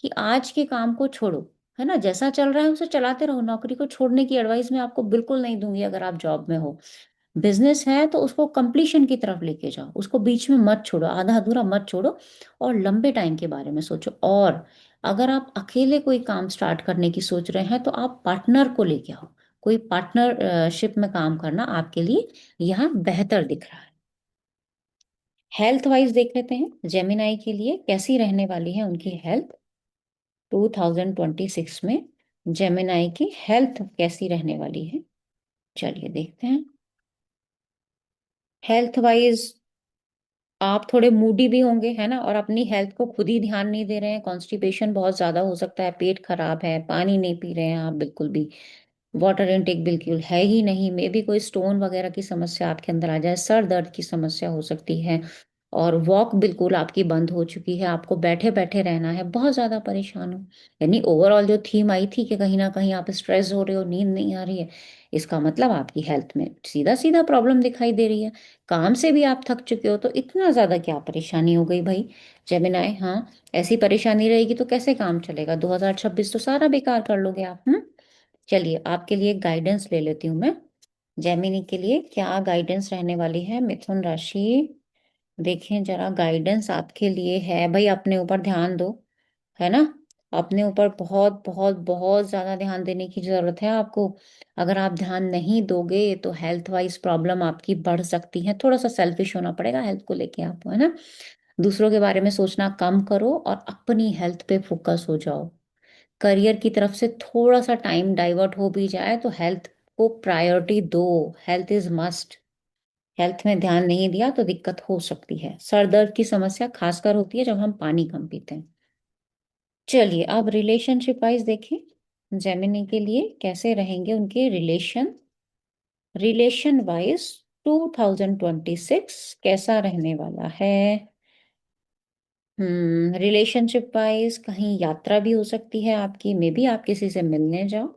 कि आज के काम को छोड़ो, है ना, जैसा चल रहा है उसे चलाते रहो। नौकरी को छोड़ने की एडवाइस मैं आपको बिल्कुल नहीं दूंगी अगर आप जॉब में हो। बिजनेस है तो उसको कंप्लीशन की तरफ लेके जाओ, उसको बीच में मत छोड़ो, आधा अधूरा मत छोड़ो, और लंबे टाइम के बारे में सोचो। और अगर आप अकेले कोई काम स्टार्ट करने की सोच रहे हैं तो आप पार्टनर को लेके आओ। कोई पार्टनरशिप में काम करना आपके लिए यहाँ बेहतर दिख रहा है। हेल्थ वाइज देख लेते हैं जेमिनाई के लिए कैसी रहने वाली है उनकी हेल्थ 2026 में। जेमिनाई की हेल्थ कैसी रहने वाली है, चलिए देखते हैं। हेल्थ वाइज आप थोड़े मूडी भी होंगे, है ना, और अपनी हेल्थ को खुद ही ध्यान नहीं दे रहे हैं। कॉन्स्टिपेशन बहुत ज्यादा हो सकता है, पेट खराब है, पानी नहीं पी रहे हैं आप बिल्कुल भी, वाटर इनटेक बिल्कुल है ही नहीं, मे भी कोई स्टोन वगैरह की समस्या आपके अंदर आ जाए, सर दर्द की समस्या हो सकती है, और वॉक बिल्कुल आपकी बंद हो चुकी है, आपको बैठे बैठे रहना है, बहुत ज्यादा परेशान हो। यानी ओवरऑल जो थीम आई थी कि कहीं ना कहीं आप स्ट्रेस हो रहे हो, नींद नहीं आ रही है, इसका मतलब आपकी हेल्थ में सीधा सीधा प्रॉब्लम दिखाई दे रही है। काम से भी आप थक चुके हो, तो इतना ज्यादा क्या परेशानी हो गई भाई। जेमिनाई, हाँ, ऐसी परेशानी रहेगी तो कैसे काम चलेगा, 2026 तो सारा बेकार कर लोगे आप। चलिए आपके लिए गाइडेंस ले लेती हूँ मैं। जेमिनी के लिए क्या गाइडेंस रहने वाली है, मिथुन राशि। देखें जरा, गाइडेंस आपके लिए है भाई, अपने ऊपर ध्यान दो, है ना। अपने ऊपर बहुत बहुत बहुत ज्यादा ध्यान देने की जरूरत है आपको। अगर आप ध्यान नहीं दोगे तो हेल्थ वाइज प्रॉब्लम आपकी बढ़ सकती है। थोड़ा सा सेल्फिश होना पड़ेगा हेल्थ को लेके आपको, है ना। दूसरों के बारे में सोचना कम करो और अपनी हेल्थ पे फोकस हो जाओ। करियर की तरफ से थोड़ा सा टाइम डाइवर्ट हो भी जाए तो हेल्थ को प्रायोरिटी दो। Health is must. हेल्थ में ध्यान नहीं दिया तो दिक्कत हो सकती है। सर दर्द की समस्या खासकर होती है जब हम पानी कम पीते हैं। चलिए अब रिलेशनशिप वाइज देखें, जेमिनी के लिए कैसे रहेंगे उनके रिलेशन। रिलेशन वाइज 2026 कैसा रहने वाला है। रिलेशनशिप वाइज कहीं यात्रा भी हो सकती है आपकी, मे बी आप किसी से मिलने जाओ,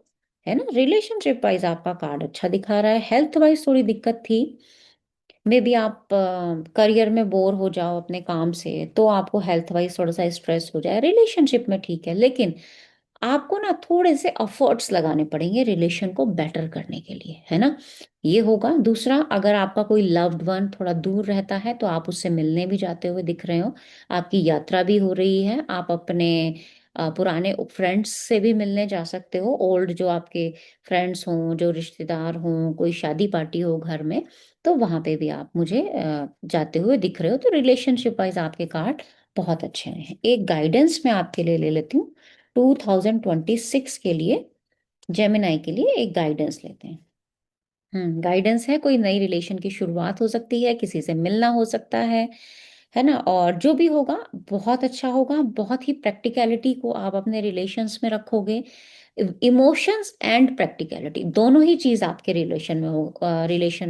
है ना। रिलेशनशिप वाइज आपका कार्ड अच्छा दिखा रहा है। हेल्थ वाइज थोड़ी दिक्कत थी, मे बी आप करियर में बोर हो जाओ अपने काम से, तो आपको हेल्थ वाइज थोड़ा सा स्ट्रेस हो जाए। रिलेशनशिप में ठीक है, लेकिन आपको ना थोड़े से एफर्ट्स लगाने पड़ेंगे रिलेशन को बेटर करने के लिए, है ना। ये होगा। दूसरा, अगर आपका कोई लव्ड वन थोड़ा दूर रहता है तो आप उससे मिलने भी जाते हुए दिख रहे हो। आपकी यात्रा भी हो रही है, आप अपने पुराने फ्रेंड्स से भी मिलने जा सकते हो। ओल्ड जो आपके फ्रेंड्स हों, जो रिश्तेदार हों, कोई शादी पार्टी हो घर में, तो वहां पे भी आप मुझे जाते हुए दिख रहे हो। तो रिलेशनशिप वाइज आपके कार्ड बहुत अच्छे हैं। एक गाइडेंस मैं आपके लिए ले लेती हूँ 2026 के लिए। जेमिनाई के लिए एक गाइडेंस लेते हैं। गाइडेंस है, कोई नई रिलेशन की शुरुआत हो सकती है, किसी से मिलना हो सकता है ना। और जो भी होगा बहुत अच्छा होगा। बहुत ही प्रैक्टिकलिटी को आप अपने रिलेशंस में रखोगे। इमोशंस एंड प्रैक्टिकलिटी दोनों ही चीज आपके रिलेशन में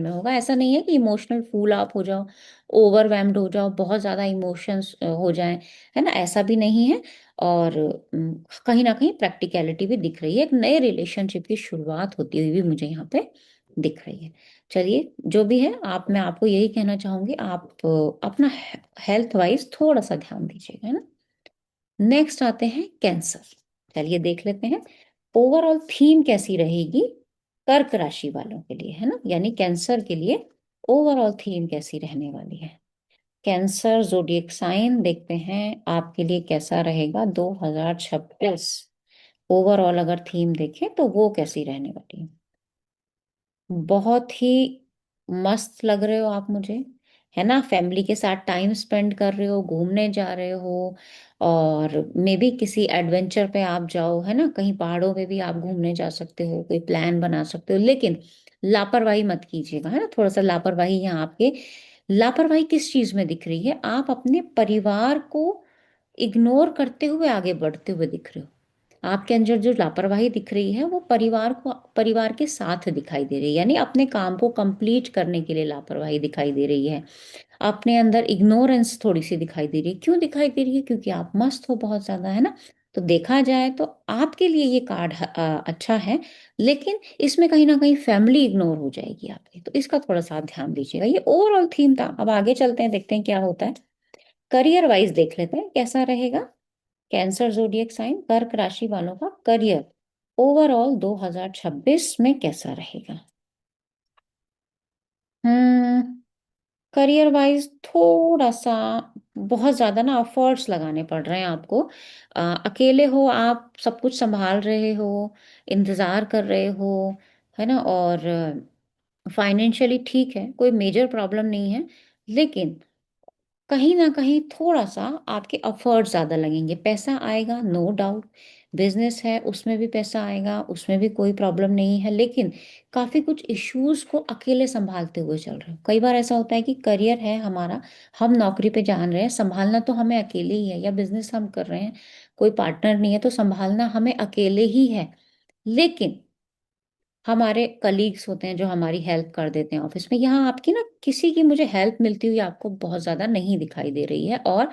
होगा। ऐसा नहीं है कि इमोशनल फूल आप हो जाओ, ओवरवेल्म्ड हो जाओ, बहुत ज्यादा इमोशंस हो जाएं, है ना, ऐसा भी नहीं है। और कहीं ना कहीं प्रैक्टिकलिटी भी दिख रही है। एक नए रिलेशनशिप की शुरुआत होती हुई भी मुझे यहाँ पे दिख रही है। चलिए जो भी है, मैं आपको यही कहना चाहूंगी, आप अपना हेल्थ वाइज थोड़ा सा ध्यान दीजिएगा, है ना। नेक्स्ट आते हैं कैंसर। चलिए देख लेते हैं ओवरऑल थीम कैसी रहेगी कर्क राशि वालों के लिए, है ना, यानी कैंसर के लिए ओवरऑल थीम कैसी रहने वाली है। कैंसर जोडिएक साइन देखते हैं आपके लिए कैसा रहेगा 2026। ओवरऑल अगर थीम देखें तो वो कैसी रहने वाली है। बहुत ही मस्त लग रहे हो आप मुझे, है ना। फैमिली के साथ टाइम स्पेंड कर रहे हो, घूमने जा रहे हो, और मे बी किसी एडवेंचर पे आप जाओ, है ना, कहीं पहाड़ों पे भी आप घूमने जा सकते हो, कोई प्लान बना सकते हो, लेकिन लापरवाही मत कीजिएगा, है ना। थोड़ा सा लापरवाही यहाँ आपके, लापरवाही किस चीज में दिख रही है, आप अपने परिवार को इग्नोर करते हुए आगे बढ़ते हुए दिख रहे हो। आपके अंदर जो लापरवाही दिख रही है वो परिवार के साथ दिखाई दे रही है, यानी अपने काम को कंप्लीट करने के लिए लापरवाही दिखाई दे रही है। अपने अंदर इग्नोरेंस थोड़ी सी दिखाई दे रही है। क्यों दिखाई दे रही है, क्योंकि आप मस्त हो बहुत ज्यादा, है ना। तो देखा जाए तो आपके लिए ये कार्ड अच्छा है, लेकिन इसमें कहीं ना कहीं फैमिली इग्नोर हो जाएगी आपकी, तो इसका थोड़ा सा आप ध्यान दीजिएगा। ये ओवरऑल थीम था। अब आगे चलते हैं, देखते हैं क्या होता है। करियर वाइज देख लेते हैं कैसा रहेगा। कैंसर जोडिएक साइन कर्क राशि वालों का करियर ओवरऑल 2026 में कैसा रहेगा। हम्म करियर वाइज थोड़ा सा बहुत ज्यादा ना एफर्ट्स लगाने पड़ रहे हैं आपको। अकेले हो आप, सब कुछ संभाल रहे हो, इंतजार कर रहे हो, है ना। और फाइनेंशियली ठीक है, कोई मेजर प्रॉब्लम नहीं है, लेकिन कहीं ना कहीं थोड़ा सा आपके एफर्ट ज्यादा लगेंगे। पैसा आएगा नो डाउट, बिजनेस है उसमें भी पैसा आएगा, उसमें भी कोई प्रॉब्लम नहीं है, लेकिन काफी कुछ इश्यूज को अकेले संभालते हुए चल रहे हो। कई बार ऐसा होता है कि करियर है हमारा, हम नौकरी पे जान रहे हैं, संभालना तो हमें अकेले ही है, या बिजनेस हम कर रहे हैं, कोई पार्टनर नहीं है तो संभालना हमें अकेले ही है। लेकिन हमारे कलीग्स होते हैं जो हमारी हेल्प कर देते हैं ऑफिस में। यहाँ आपकी ना किसी की मुझे हेल्प मिलती हुई आपको बहुत ज्यादा नहीं दिखाई दे रही है। और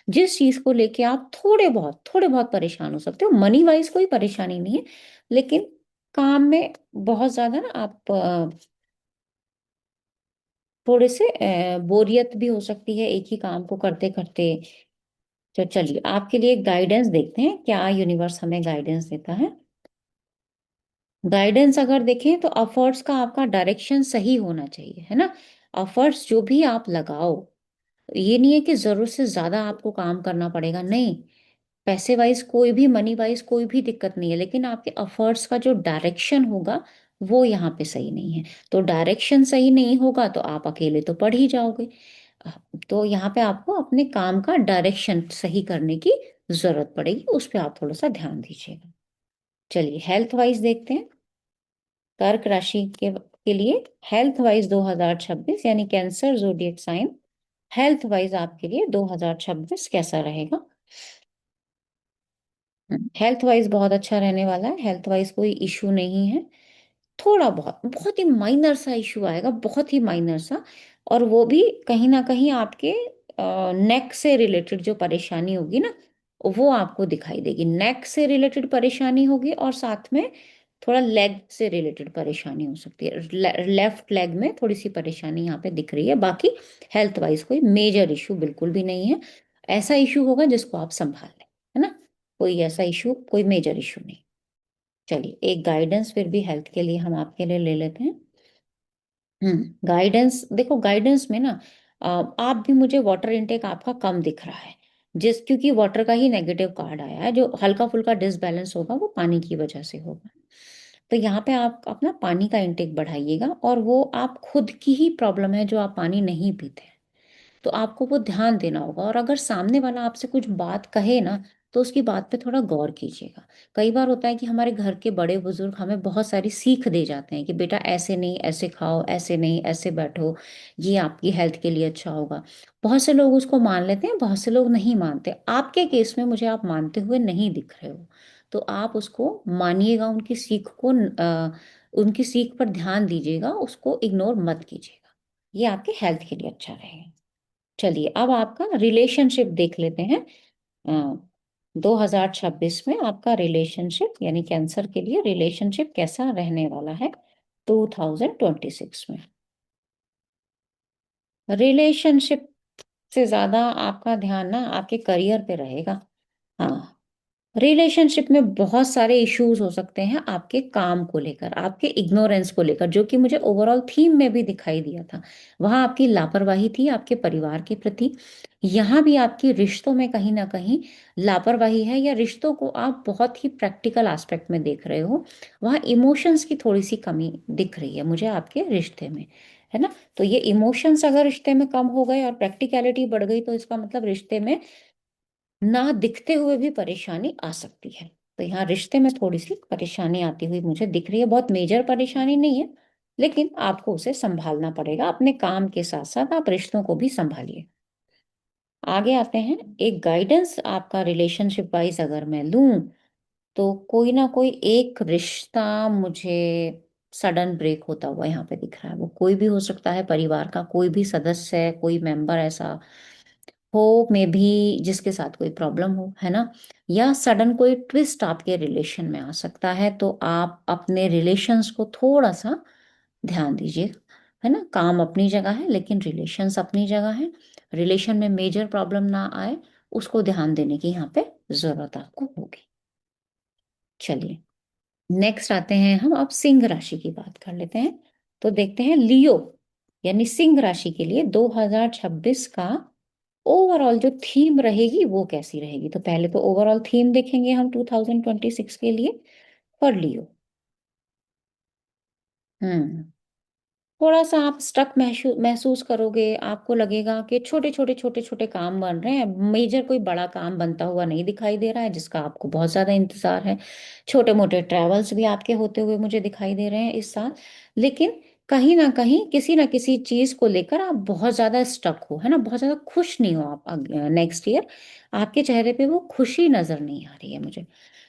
जिस चीज को लेके आप थोड़े बहुत परेशान हो सकते हो, मनी वाइज कोई परेशानी नहीं है, लेकिन काम में बहुत ज्यादा ना आप थोड़े से बोरियत भी हो सकती है एक ही काम को करते करते। तो चलिए आपके लिए गाइडेंस देखते हैं, क्या यूनिवर्स हमें गाइडेंस देता है। गाइडेंस अगर देखें तो एफर्ट्स का आपका डायरेक्शन सही होना चाहिए, है ना। एफर्ट्स जो भी आप लगाओ, ये नहीं है कि जरूरत से ज्यादा आपको काम करना पड़ेगा, नहीं। पैसे वाइज कोई भी, मनी वाइज कोई भी दिक्कत नहीं है, लेकिन आपके एफर्ट्स का जो डायरेक्शन होगा वो यहाँ पे सही नहीं है। तो डायरेक्शन सही नहीं होगा तो आप अकेले तो पढ़ ही जाओगे। तो यहाँ पे आपको अपने काम का डायरेक्शन सही करने की जरूरत पड़ेगी, उस पर आप थोड़ा सा ध्यान दीजिएगा। चलिए हेल्थ वाइज देखते हैं। कर्क राशि के लिए हेल्थ वाइज 2026 यानी कैंसर जोडिएक साइन, हेल्थ वाइज आपके लिए 2026 कैसा रहेगा। हेल्थ वाइज बहुत अच्छा रहने वाला है, हेल्थ वाइज कोई इशू नहीं है। थोड़ा बहुत बहुत ही माइनर सा इशू आएगा, बहुत ही माइनर सा, और वो भी कहीं ना कहीं आपके नेक से रिलेटेड जो परेशानी होगी ना, वो आपको दिखाई देगी। नेक से रिलेटेड परेशानी होगी और साथ में थोड़ा लेग से रिलेटेड परेशानी हो सकती है। लेफ्ट लेग में थोड़ी सी परेशानी यहाँ पे दिख रही है, बाकी हेल्थ वाइज कोई मेजर इशू बिल्कुल भी नहीं है। ऐसा इशू होगा जिसको आप संभाल लें, है ना। कोई ऐसा इशू, कोई मेजर इशू नहीं। चलिए एक गाइडेंस फिर भी हेल्थ के लिए हम आपके लिए ले लेते हैं। गाइडेंस देखो, गाइडेंस में ना आप भी, मुझे वाटर इनटेक आपका कम दिख रहा है, जिस क्योंकि वाटर का ही नेगेटिव कार्ड आया है, जो हल्का फुल्का डिसबैलेंस होगा वो पानी की वजह से होगा। तो यहाँ पे आप अपना पानी का इनटेक बढ़ाइएगा, और वो आप खुद की ही प्रॉब्लम है जो आप पानी नहीं पीते हैं, तो आपको वो ध्यान देना होगा। और अगर सामने वाला आपसे कुछ बात कहे ना, तो उसकी बात पे थोड़ा गौर कीजिएगा। कई बार होता है कि हमारे घर के बड़े बुजुर्ग हमें बहुत सारी सीख दे जाते हैं कि बेटा ऐसे नहीं, ऐसे खाओ, ऐसे नहीं, ऐसे बैठो, ये आपकी हेल्थ के लिए अच्छा होगा। बहुत से लोग उसको मान लेते हैं, बहुत से लोग नहीं मानते। आपके केस में मुझे आप मानते हुए नहीं दिख रहे हो, तो आप उसको मानिएगा, उनकी सीख को उनकी सीख पर ध्यान दीजिएगा, उसको इग्नोर मत कीजिएगा। ये आपके हेल्थ के लिए अच्छा रहेगा। चलिए अब आपका रिलेशनशिप देख लेते हैं। 2026 में आपका रिलेशनशिप यानी कैंसर के लिए रिलेशनशिप कैसा रहने वाला है 2026 में। रिलेशनशिप से ज्यादा आपका ध्यान ना आपके करियर पे रहेगा। हाँ, रिलेशनशिप में बहुत सारे इश्यूज हो सकते हैं आपके काम को लेकर, आपके इग्नोरेंस को लेकर, जो कि मुझे ओवरऑल थीम में भी दिखाई दिया था। वहां आपकी लापरवाही थी आपके परिवार के प्रति, यहाँ भी आपकी रिश्तों में कहीं ना कहीं लापरवाही है, या रिश्तों को आप बहुत ही प्रैक्टिकल एस्पेक्ट में देख रहे हो। वहाँ इमोशंस की थोड़ी सी कमी दिख रही है मुझे आपके रिश्ते में, है ना। तो ये इमोशंस अगर रिश्ते में कम हो गए और प्रैक्टिकलिटी बढ़ गई, तो इसका मतलब रिश्ते में ना दिखते हुए भी परेशानी आ सकती है। तो यहाँ रिश्ते में थोड़ी सी परेशानी आती हुई मुझे दिख रही है, बहुत मेजर परेशानी नहीं है, लेकिन आपको उसे संभालना पड़ेगा। अपने काम के साथ साथ आप रिश्तों को भी संभालिए। आगे आते हैं, एक गाइडेंस आपका रिलेशनशिप वाइज अगर मैं लूं, तो कोई ना कोई एक रिश्ता मुझे सडन ब्रेक होता हुआ यहाँ पे दिख रहा है। वो कोई भी हो सकता है, परिवार का कोई भी सदस्य है, कोई मेंबर ऐसा हो में भी जिसके साथ कोई प्रॉब्लम हो, है ना। या सडन कोई ट्विस्ट आपके रिलेशन में आ सकता है, तो आप अपने रिलेशंस को थोड़ा सा ध्यान दीजिए, है ना। काम अपनी जगह है, लेकिन रिलेशंस अपनी जगह है। रिलेशन में मेजर प्रॉब्लम ना आए, उसको ध्यान देने की यहाँ पे जरूरत आपको होगी। चलिए नेक्स्ट आते हैं हम, अब सिंह राशि की बात कर लेते हैं। तो देखते हैं लियो यानी सिंह राशि के लिए 2026 का ओवरऑल जो थीम रहेगी वो कैसी रहेगी। तो पहले तो ओवरऑल थीम देखेंगे हम 2026 के लिए, पर लियो। हम्म थोड़ा सा आप स्ट्रक महसूस करोगे, आपको लगेगा कि छोटे छोटे छोटे छोटे काम बन रहे हैं, मेजर कोई बड़ा काम बनता हुआ नहीं दिखाई दे रहा है जिसका आपको बहुत ज्यादा इंतजार है। छोटे मोटे ट्रैवल्स भी आपके होते हुए मुझे दिखाई दे रहे हैं इस साल। लेकिन कहीं ना किसी चीज को लेकर आप बहुत ज्यादा स्टक हो, है ना, बहुत ज्यादा खुश नहीं हो आप नेक्स्ट ईयर। आपके चेहरे पे वो खुशी नजर नहीं आ रही है मुझे।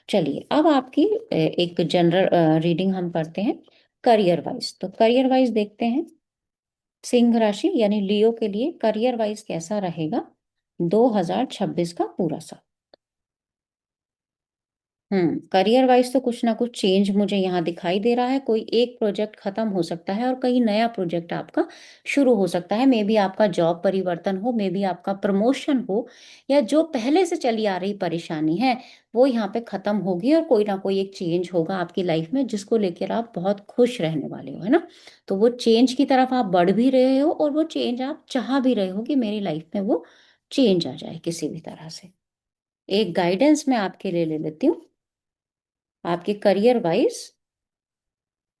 चलिए अब आपकी एक जनरल रीडिंग हम करते हैं करियर वाइज। तो करियर वाइज देखते हैं सिंह राशि यानी लियो के लिए करियर वाइज कैसा रहेगा 2026 का पूरा साल। करियर वाइज तो कुछ ना कुछ चेंज मुझे यहाँ दिखाई दे रहा है। कोई एक प्रोजेक्ट खत्म हो सकता है और कहीं नया प्रोजेक्ट आपका शुरू हो सकता है। मे बी आपका जॉब परिवर्तन हो, मे बी आपका प्रमोशन हो, या जो पहले से चली आ रही परेशानी है वो यहाँ पे खत्म होगी और कोई ना कोई एक चेंज होगा आपकी लाइफ में जिसको लेकर आप बहुत खुश रहने वाले हो, है ना। तो वो चेंज की तरफ आप बढ़ भी रहे हो और वो चेंज आप चाह भी रहे हो कि मेरी लाइफ में वो चेंज आ जाए किसी भी तरह से। एक गाइडेंस मैं आपके लिए ले लेती हूँ आपके करियर वाइज।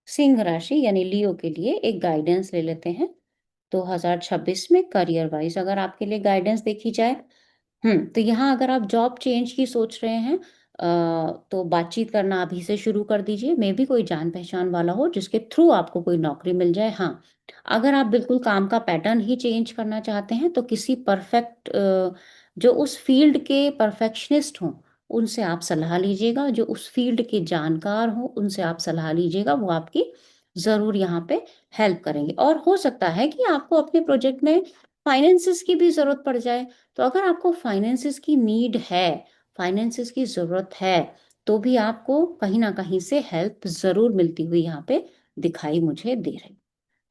सिंह राशि यानी लियो के लिए एक गाइडेंस ले लेते हैं 2026 में करियर वाइज अगर आपके लिए गाइडेंस देखी जाए। तो यहाँ अगर आप जॉब चेंज की सोच रहे हैं तो बातचीत करना अभी से शुरू कर दीजिए। मे भी कोई जान पहचान वाला हो जिसके थ्रू आपको कोई नौकरी मिल जाए। हाँ, अगर आप बिल्कुल काम का पैटर्न ही चेंज करना चाहते हैं तो किसी परफेक्ट जो उस फील्ड के परफेक्शनिस्ट हों उनसे आप सलाह लीजिएगा। जो उस फील्ड के जानकार हों उनसे आप सलाह लीजिएगा, वो आपकी ज़रूर यहाँ पे हेल्प करेंगे। और हो सकता है कि आपको अपने प्रोजेक्ट में फाइनेंसिस की भी ज़रूरत पड़ जाए। तो अगर आपको फाइनेंसिस की नीड है, फाइनेंसिस की ज़रूरत है, तो भी आपको कहीं ना कहीं से हेल्प ज़रूर मिलती हुई यहाँ पे दिखाई मुझे दे रही।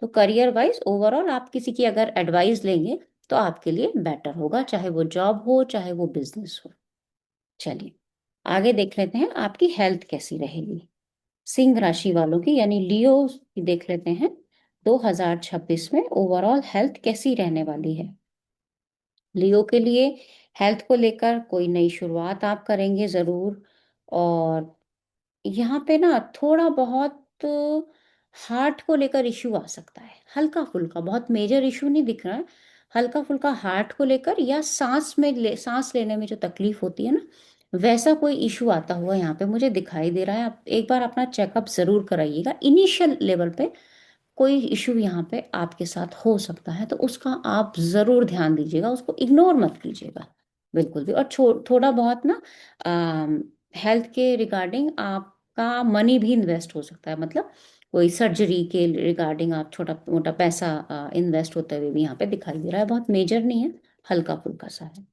तो करियर वाइज ओवरऑल आप किसी की अगर एडवाइस लेंगे तो आपके लिए बेटर होगा, चाहे वो जॉब हो चाहे वो बिजनेस हो। चलिए आगे देख लेते हैं आपकी हेल्थ कैसी रहेगी सिंह राशि वालों की यानी लियो की। देख लेते हैं 2026 में ओवरऑल हेल्थ कैसी रहने वाली है लियो के लिए। हेल्थ को लेकर कोई नई शुरुआत आप करेंगे जरूर। और यहाँ पे ना थोड़ा बहुत हार्ट को लेकर इशू आ सकता है, हल्का फुल्का, बहुत मेजर इशू नहीं दिख रहा है। हल्का फुल्का हार्ट को लेकर या सांस लेने में जो तकलीफ होती है ना, वैसा कोई इशू आता हुआ यहाँ पे मुझे दिखाई दे रहा है। आप एक बार अपना चेकअप जरूर कराइएगा। इनिशियल लेवल पे कोई इशू यहाँ पे आपके साथ हो सकता है तो उसका आप जरूर ध्यान दीजिएगा, उसको इग्नोर मत कीजिएगा बिल्कुल भी। और थोड़ा बहुत ना हेल्थ के रिगार्डिंग आपका मनी भी इन्वेस्ट हो सकता है। मतलब कोई सर्जरी के रिगार्डिंग आप छोटा मोटा पैसा इन्वेस्ट होते हुए भी यहाँ पे दिखाई दे रहा है। बहुत मेजर नहीं है, हल्का फुल्का सा है।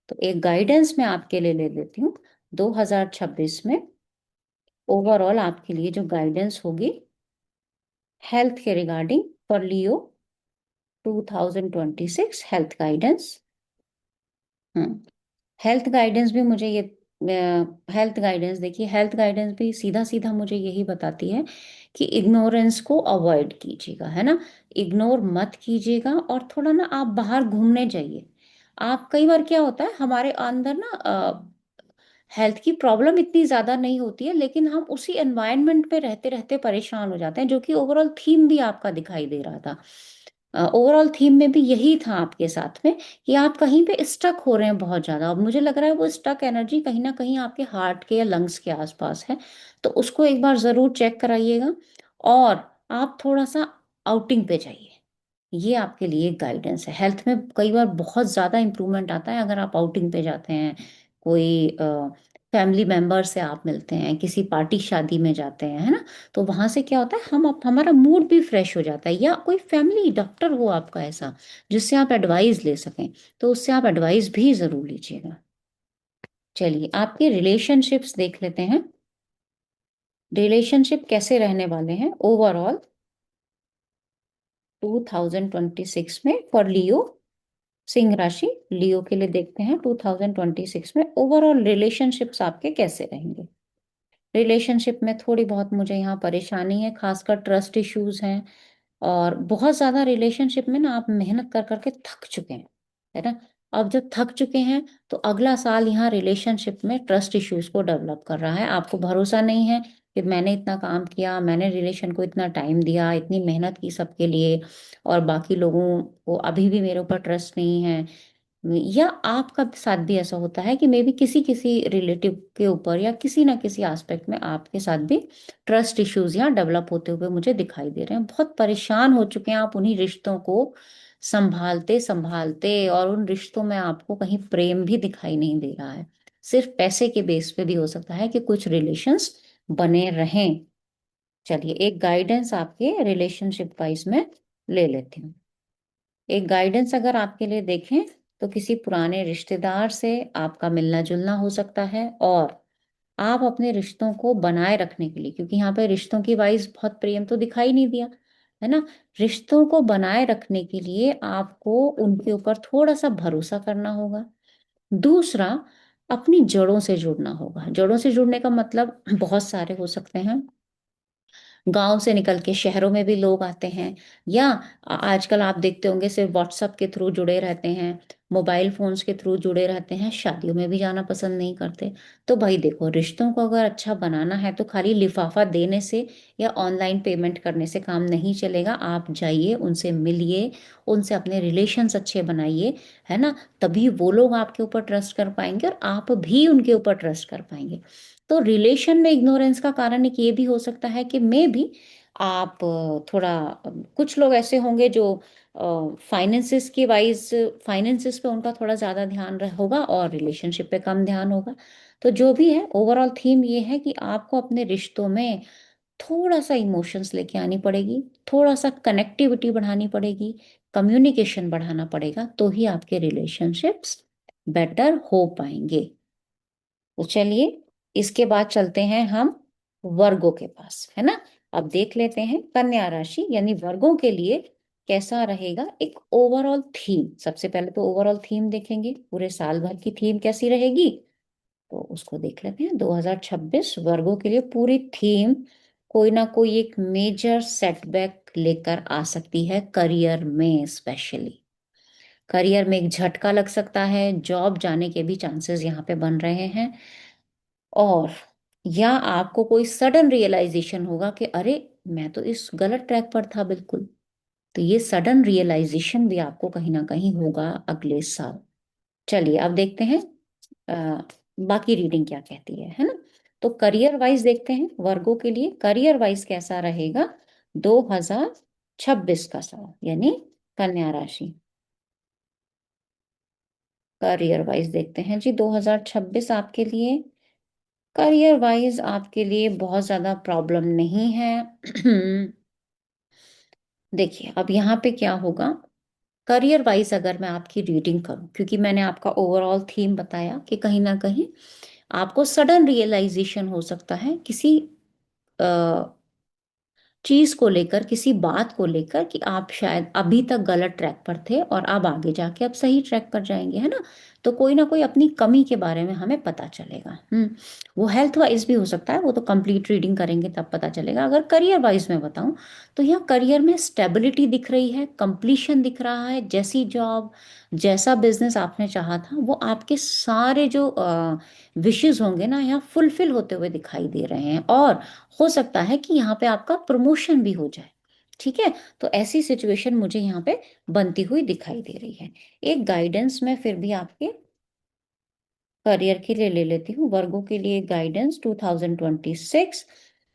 तो एक गाइडेंस मैं आपके लिए ले लेती हूँ 2026 में ओवरऑल आपके लिए जो गाइडेंस होगी हेल्थ के regarding for Leo 2026 health guidance. Hmm health guidance भी मुझे ये हेल्थ गाइडेंस देखिए, हेल्थ गाइडेंस भी सीधा सीधा मुझे यही बताती है कि इग्नोरेंस को अवॉइड कीजिएगा, है ना। इग्नोर मत कीजिएगा और थोड़ा ना आप बाहर घूमने जाइए। आप कई बार क्या होता है हमारे अंदर ना हेल्थ की प्रॉब्लम इतनी ज़्यादा नहीं होती है लेकिन हम उसी एनवायरनमेंट में रहते रहते परेशान हो जाते हैं, जो कि ओवरऑल थीम भी आपका दिखाई दे रहा था। ओवरऑल थीम में भी यही था आपके साथ में कि आप कहीं पे स्टक हो रहे हैं बहुत ज़्यादा। और मुझे लग रहा है वो स्टक एनर्जी कहीं ना कहीं आपके हार्ट के या लंग्स के आसपास है। तो उसको एक बार ज़रूर चेक कराइएगा और आप थोड़ा सा आउटिंग पे जाइए। ये आपके लिए गाइडेंस है। हेल्थ में कई बार बहुत ज़्यादा इंप्रूवमेंट आता है अगर आप आउटिंग पे जाते हैं, कोई फैमिली मेंबर से आप मिलते हैं, किसी पार्टी शादी में जाते हैं, है ना। तो वहां से क्या होता है हमारा मूड भी फ्रेश हो जाता है। या कोई फैमिली डॉक्टर हो आपका ऐसा जिससे आप एडवाइस ले सकें तो उससे आप एडवाइस भी ज़रूर लीजिएगा। चलिए आपके रिलेशनशिप्स देख लेते हैं। रिलेशनशिप कैसे रहने वाले हैं ओवरऑल 2026 में फॉर लियो सिंह राशि लियो के लिए। देखते हैं 2026 में ओवरऑल रिलेशनशिप्स आपके कैसे रहेंगे। रिलेशनशिप में थोड़ी बहुत मुझे यहाँ परेशानी है, खासकर ट्रस्ट इश्यूज हैं। और बहुत ज़्यादा रिलेशनशिप में ना आप मेहनत कर करके थक चुके हैं, है ना। अब जब थक चुके हैं तो अगला साल यहाँ रिलेशनशिप में ट्रस्ट इश्यूज को डेवलप कर रहा है। आपको भरोसा नहीं है कि मैंने इतना काम किया, मैंने रिलेशन को इतना टाइम दिया, इतनी मेहनत की सबके लिए, और बाकी लोगों को अभी भी मेरे ऊपर ट्रस्ट नहीं है। या आपका साथ भी ऐसा होता है कि मे बी किसी किसी रिलेटिव के ऊपर या किसी ना किसी एस्पेक्ट में आपके साथ भी ट्रस्ट इश्यूज यहाँ डेवलप होते हुए मुझे दिखाई दे रहे हैं। बहुत परेशान हो चुके हैं आप उन्हीं रिश्तों को संभालते संभालते, और उन रिश्तों में आपको कहीं प्रेम भी दिखाई नहीं दे रहा है। सिर्फ पैसे के बेस पे भी हो सकता है कि कुछ रिलेशंस बने रहें। चलिए एक गाइडेंस आपके रिलेशनशिप का इसमें ले लेती हूँ। एक गाइडेंस अगर आपके लिए देखें तो किसी पुराने रिश्तेदार से आपका मिलना जुलना हो सकता है, और आप अपने रिश्तों को बनाए रखने के लिए, क्योंकि यहाँ पे रिश्तों की वाइज बहुत प्रेम तो दिखाई नहीं दिया है ना, रिश्तों को बनाए रखने के लिए आपको उनके ऊपर थोड़ा सा भरोसा करना होगा। दूसरा, अपनी जड़ों से जुड़ना होगा। जड़ों से जुड़ने का मतलब बहुत सारे हो सकते हैं। गांव से निकल के शहरों में भी लोग आते हैं, या आजकल आप देखते होंगे सिर्फ व्हाट्सएप के थ्रू जुड़े रहते हैं, मोबाइल फोन्स के थ्रू जुड़े रहते हैं, शादियों में भी जाना पसंद नहीं करते। तो भाई देखो, रिश्तों को अगर अच्छा बनाना है तो खाली लिफाफा देने से या ऑनलाइन पेमेंट करने से काम नहीं चलेगा। आप जाइए, उनसे मिलिए, उनसे अपने रिलेशंस अच्छे बनाइए, है ना। तभी वो लोग आपके ऊपर ट्रस्ट कर पाएंगे और आप भी उनके ऊपर ट्रस्ट कर पाएंगे। तो रिलेशन में इग्नोरेंस का कारण एक ये भी हो सकता है कि मे भी आप थोड़ा कुछ लोग ऐसे होंगे जो फाइनेंसिस की वाइज, फाइनेंसिस पे उनका थोड़ा ज़्यादा ध्यान होगा और रिलेशनशिप पे कम ध्यान होगा। तो जो भी है, ओवरऑल थीम ये है कि आपको अपने रिश्तों में थोड़ा सा इमोशंस लेके आनी पड़ेगी, थोड़ा सा कनेक्टिविटी बढ़ानी पड़ेगी, कम्युनिकेशन बढ़ाना पड़ेगा, तो ही आपके रिलेशनशिप्स बेटर हो पाएंगे। तो चलिए इसके बाद चलते हैं हम वर्गों के पास, है ना। अब देख लेते हैं कन्या राशि यानी वर्गों के लिए कैसा रहेगा एक ओवरऑल थीम। सबसे पहले तो ओवरऑल थीम देखेंगे, पूरे साल भर की थीम कैसी रहेगी, तो उसको देख लेते हैं। 2026 वर्गों के लिए पूरी थीम कोई ना कोई एक मेजर सेटबैक लेकर आ सकती है। करियर में स्पेशली करियर में एक झटका लग सकता है, जॉब जाने के भी चांसेस यहाँ पे बन रहे हैं। और या आपको कोई सडन रियलाइजेशन होगा कि अरे, मैं तो इस गलत ट्रैक पर था बिल्कुल। तो ये सडन रियलाइजेशन भी आपको कहीं ना कहीं होगा अगले साल। चलिए अब देखते हैं अ, बाकी रीडिंग क्या कहती है ना। तो करियर वाइज देखते हैं वर्गों के लिए करियर वाइज कैसा रहेगा 2026 का साल, यानी कन्या राशि। करियर वाइज देखते हैं जी 2026 आपके लिए। करियर वाइज आपके लिए बहुत ज्यादा प्रॉब्लम नहीं है। देखिए अब यहाँ पे क्या होगा, करियर वाइज अगर मैं आपकी रीडिंग करूं, क्योंकि मैंने आपका ओवरऑल थीम बताया कि कहीं ना कहीं आपको सडन रियलाइजेशन हो सकता है किसी चीज को लेकर, किसी बात को लेकर कि आप शायद अभी तक गलत ट्रैक पर थे और अब आगे जाके अब सही ट्रैक पर जाएंगे, है ना। तो कोई ना कोई अपनी कमी के बारे में हमें पता चलेगा। वो हेल्थ वाइज भी हो सकता है, वो तो कंप्लीट रीडिंग करेंगे तब पता चलेगा। अगर करियर वाइज में बताऊं तो यहाँ करियर में स्टेबिलिटी दिख रही है, कंप्लीशन दिख रहा है। जैसी जॉब, जैसा बिजनेस आपने चाहा था, वो आपके सारे जो विशेस होंगे ना, यहाँ फुलफिल होते हुए दिखाई दे रहे हैं। और हो सकता है कि यहाँ पे आपका प्रमोशन भी हो जाए। ठीक है, तो ऐसी सिचुएशन मुझे यहाँ पे बनती हुई दिखाई दे रही है। एक गाइडेंस मैं फिर भी आपके करियर के लिए ले लेती हूँ, वर्गों के लिए गाइडेंस 2026।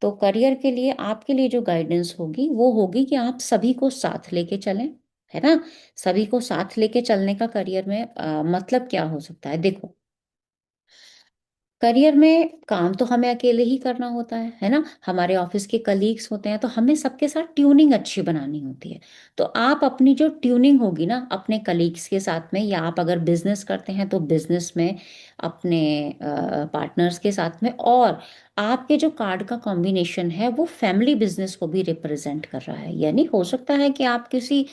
तो करियर के लिए आपके लिए जो गाइडेंस होगी वो होगी कि आप सभी को साथ लेके चलें, है ना। सभी को साथ लेके चलने का करियर में मतलब क्या हो सकता है, देखो करियर में काम तो हमें अकेले ही करना होता है ना। हमारे ऑफिस के कलीग्स होते हैं, तो हमें सबके साथ ट्यूनिंग अच्छी बनानी होती है। तो आप अपनी जो ट्यूनिंग होगी ना अपने कलीग्स के साथ में, या आप अगर बिजनेस करते हैं तो बिजनेस में अपने पार्टनर्स के साथ में, और आपके जो कार्ड का कॉम्बिनेशन है वो फैमिली बिजनेस को भी रिप्रेजेंट कर रहा है। यानी हो सकता है कि आप किसी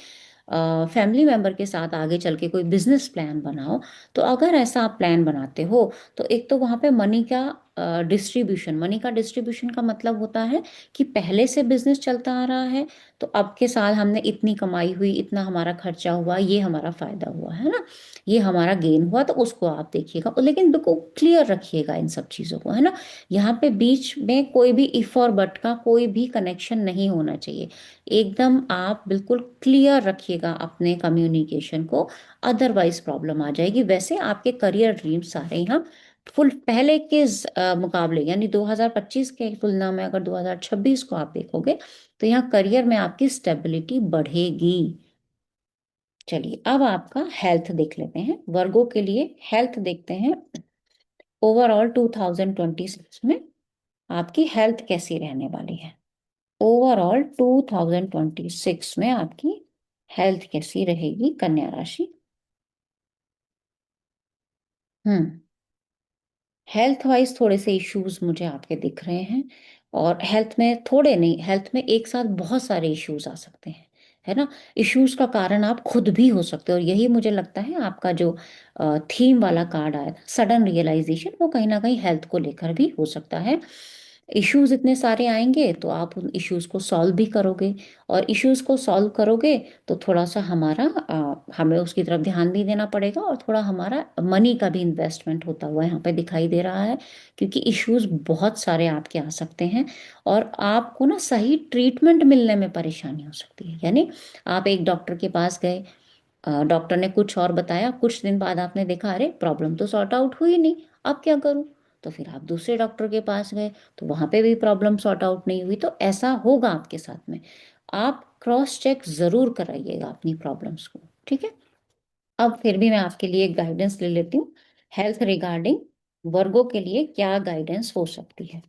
फैमिली मेंबर के साथ आगे चल के कोई बिजनेस प्लान बनाओ। तो अगर ऐसा आप प्लान बनाते हो तो एक तो वहां पे मनी का डिस्ट्रीब्यूशन, मनी का डिस्ट्रीब्यूशन का मतलब होता है कि पहले से बिजनेस चलता आ रहा है, तो अब के साल हमने इतनी कमाई हुई, इतना हमारा खर्चा हुआ, ये हमारा फायदा हुआ है ना, ये हमारा गेन हुआ, तो उसको आप देखिएगा, लेकिन बिल्कुल क्लियर रखिएगा इन सब चीज़ों को, है ना। यहाँ पे बीच में कोई भी इफ और बट का कोई भी कनेक्शन नहीं होना चाहिए। एकदम आप बिल्कुल क्लियर रखिएगा अपने कम्युनिकेशन को, अदरवाइज प्रॉब्लम आ जाएगी। वैसे आपके करियर ड्रीम्स सारे यहाँ फुल पहले के मुकाबले, यानी 2025 के तुलना में अगर 2026 को आप देखोगे, तो यहाँ करियर में आपकी स्टेबिलिटी बढ़ेगी। चलिए अब आपका हेल्थ देख लेते हैं, वर्गों के लिए हेल्थ देखते हैं। ओवरऑल 2026 में आपकी हेल्थ कैसी रहने वाली है? ओवरऑल 2026 में आपकी हेल्थ कैसी रहेगी कन्या राशि? हम्म हेल्थ वाइज थोड़े से इश्यूज मुझे आपके दिख रहे हैं, और हेल्थ में थोड़े नहीं, हेल्थ में एक साथ बहुत सारे इश्यूज आ सकते हैं, है ना। इश्यूज का कारण आप खुद भी हो सकते हो, और यही मुझे लगता है आपका जो थीम वाला कार्ड आया था, सडन रियलाइजेशन, वो कहीं ना कहीं हेल्थ को लेकर भी हो सकता है। इश्यूज इतने सारे आएंगे तो आप उन इश्यूज को सॉल्व भी करोगे, और इश्यूज को सॉल्व करोगे तो थोड़ा सा हमारा हमें उसकी तरफ ध्यान भी देना पड़ेगा, और थोड़ा हमारा मनी का भी इन्वेस्टमेंट होता हुआ यहाँ पे दिखाई दे रहा है, क्योंकि इश्यूज बहुत सारे आपके आ सकते हैं, और आपको ना सही ट्रीटमेंट मिलने में परेशानी हो सकती है। यानी आप एक डॉक्टर के पास गए, डॉक्टर ने कुछ और बताया, कुछ दिन बाद आपने देखा अरे प्रॉब्लम तो सॉर्ट आउट हुई नहीं, अब क्या करूं? तो फिर आप दूसरे डॉक्टर के पास गए, तो वहां पे भी प्रॉब्लम सॉर्ट आउट नहीं हुई। तो ऐसा होगा आपके साथ में, आप क्रॉस चेक जरूर कराइएगा अपनी प्रॉब्लम्स को, ठीक है। अब फिर भी मैं आपके लिए एक गाइडेंस ले लेती हूँ, हेल्थ रिगार्डिंग वर्गों के लिए क्या गाइडेंस हो सकती है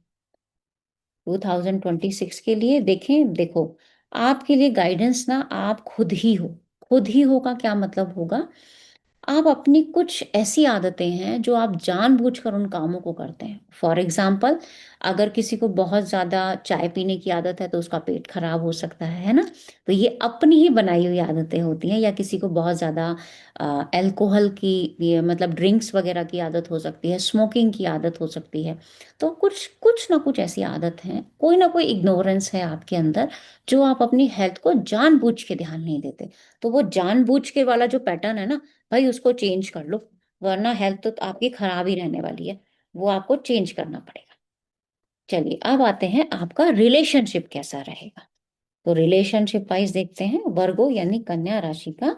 2026 के लिए। देखें, देखो, आपके लिए गाइडेंस ना आप खुद ही हो। खुद ही हो का क्या मतलब होगा? आप अपनी कुछ ऐसी आदतें हैं जो आप जानबूझकर उन कामों को करते हैं। फॉर एग्जाम्पल, अगर किसी को बहुत ज्यादा चाय पीने की आदत है तो उसका पेट खराब हो सकता है ना। तो ये अपनी ही बनाई हुई आदतें होती हैं। या किसी को बहुत ज्यादा अल्कोहल की, ये मतलब ड्रिंक्स वगैरह की आदत हो सकती है, स्मोकिंग की आदत हो सकती है। तो कुछ कुछ ना कुछ ऐसी आदत है, कोई ना कोई इग्नोरेंस है आपके अंदर, जो आप अपनी हेल्थ को जानबूझ के ध्यान नहीं देते। तो वो जानबूझ के वाला जो पैटर्न है ना, भाई उसको चेंज कर लो, वरना हेल्थ तो आपकी खराब ही रहने वाली है। वो आपको चेंज करना पड़ेगा। चलिए अब आते हैं आपका रिलेशनशिप कैसा रहेगा। तो रिलेशनशिप वाइज देखते हैं वर्गो यानी कन्या राशि का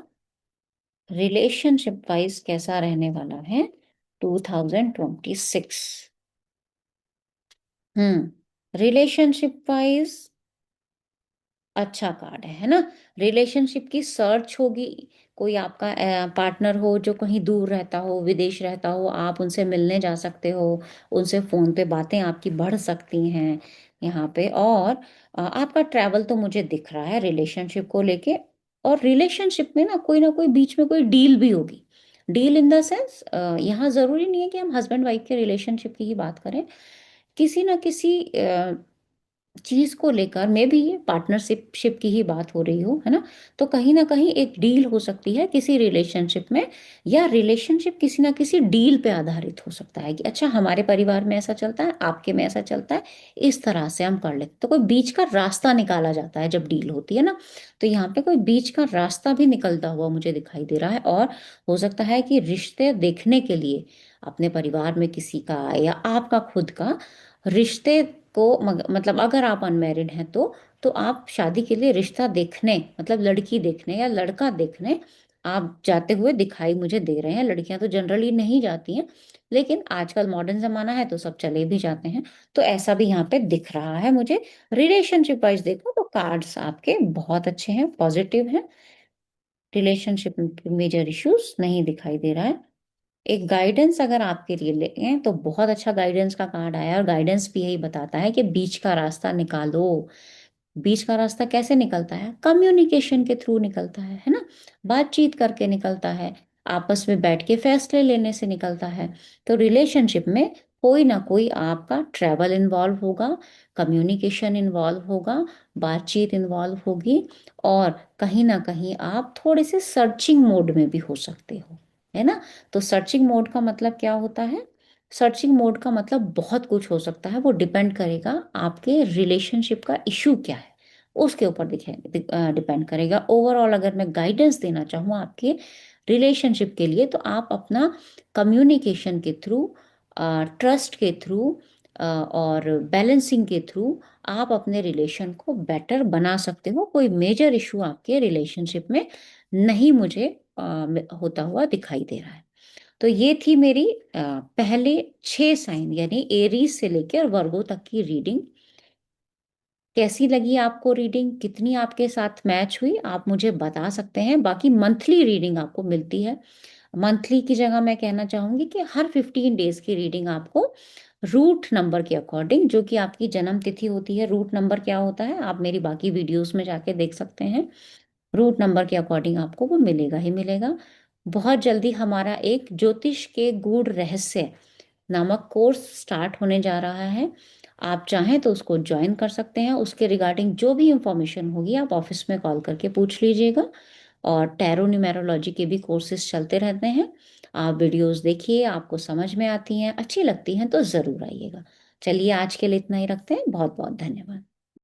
रिलेशनशिप वाइज कैसा रहने वाला है 2026। रिलेशनशिप वाइज अच्छा कार्ड है ना। रिलेशनशिप की सर्च होगी, कोई आपका पार्टनर हो जो कहीं दूर रहता हो, विदेश रहता हो, आप उनसे मिलने जा सकते हो, उनसे फोन पे बातें आपकी बढ़ सकती हैं यहाँ पे। और आपका ट्रैवल तो मुझे दिख रहा है रिलेशनशिप को लेके। और रिलेशनशिप में ना कोई बीच में कोई डील भी होगी। डील इन द सेंस, यहाँ जरूरी नहीं है कि हम हस्बैंड वाइफ के रिलेशनशिप की ही बात करें, किसी ना किसी चीज को लेकर मे भी ये पार्टनरशिप शिप की ही बात हो रही हो, है ना। तो कहीं ना कहीं एक डील हो सकती है किसी रिलेशनशिप में, या रिलेशनशिप किसी ना किसी डील पे आधारित हो सकता है कि अच्छा हमारे परिवार में ऐसा चलता है, आपके में ऐसा चलता है, इस तरह से हम कर लेते। तो कोई बीच का रास्ता निकाला जाता है जब डील होती है ना। तो यहाँ पे कोई बीच का रास्ता भी निकलता हुआ मुझे दिखाई दे रहा है। और हो सकता है कि रिश्ते देखने के लिए अपने परिवार में किसी का या आपका खुद का रिश्ते को मतलब अगर आप अनमेरिड हैं तो आप शादी के लिए रिश्ता देखने, मतलब लड़की देखने या लड़का देखने आप जाते हुए दिखाई मुझे दे रहे हैं। लड़कियां तो जनरली नहीं जाती हैं, लेकिन आजकल मॉडर्न जमाना है तो सब चले भी जाते हैं। तो ऐसा भी यहाँ पे दिख रहा है मुझे। रिलेशनशिप वाइज देखो तो कार्ड्स आपके बहुत अच्छे हैं, पॉजिटिव हैं। रिलेशनशिप में मेजर इश्यूज नहीं दिखाई दे रहा है। एक गाइडेंस अगर आपके लिए लें तो बहुत अच्छा गाइडेंस का कार्ड आया है, और गाइडेंस भी यही बताता है कि बीच का रास्ता निकालो। बीच का रास्ता कैसे निकलता है? कम्युनिकेशन के थ्रू निकलता है ना। बातचीत करके निकलता है, आपस में बैठ के फैसले लेने से निकलता है। तो रिलेशनशिप में कोई ना कोई आपका ट्रैवल इन्वॉल्व होगा, कम्युनिकेशन इन्वॉल्व होगा, बातचीत इन्वॉल्व होगी, और कहीं ना कहीं आप थोड़े से सर्चिंग मोड में भी हो सकते हो, है ना। तो सर्चिंग मोड का मतलब क्या होता है? सर्चिंग मोड का मतलब बहुत कुछ हो सकता है, वो डिपेंड करेगा आपके रिलेशनशिप का इशू क्या है, उसके ऊपर डिपेंड करेगा। ओवरऑल अगर मैं गाइडेंस देना चाहूँ आपके रिलेशनशिप के लिए, तो आप अपना कम्युनिकेशन के थ्रू, ट्रस्ट के थ्रू और बैलेंसिंग के थ्रू आप अपने रिलेशन को बेटर बना सकते हो। कोई मेजर इशू आपके रिलेशनशिप में नहीं मुझे होता हुआ दिखाई दे रहा है। तो ये थी मेरी पहले 6 साइन यानी एरीज से लेकर वर्गो तक की रीडिंग। कैसी लगी आपको रीडिंग, कितनी आपके साथ मैच हुई, आप मुझे बता सकते हैं। बाकी मंथली रीडिंग आपको मिलती है। मंथली की जगह मैं कहना चाहूंगी कि हर 15 डेज की रीडिंग आपको रूट नंबर के अकॉर्डिंग, जो कि आपकी जन्म तिथि होती है, रूट नंबर क्या होता है आप मेरी बाकी वीडियोस में जाके देख सकते हैं। रूट नंबर के अकॉर्डिंग आपको वो मिलेगा ही मिलेगा। बहुत जल्दी हमारा एक ज्योतिष के गूढ़ रहस्य नामक कोर्स स्टार्ट होने जा रहा है। आप चाहें तो उसको ज्वाइन कर सकते हैं। उसके रिगार्डिंग जो भी इंफॉर्मेशन होगी आप ऑफिस में कॉल करके पूछ लीजिएगा। और टैरो न्यूमेरोलॉजी के भी कोर्सेज चलते रहते हैं। आप वीडियोस देखिए, आपको समझ में आती हैं, अच्छी लगती हैं तो ज़रूर आइएगा। चलिए आज के लिए इतना ही रखते हैं। बहुत बहुत धन्यवाद।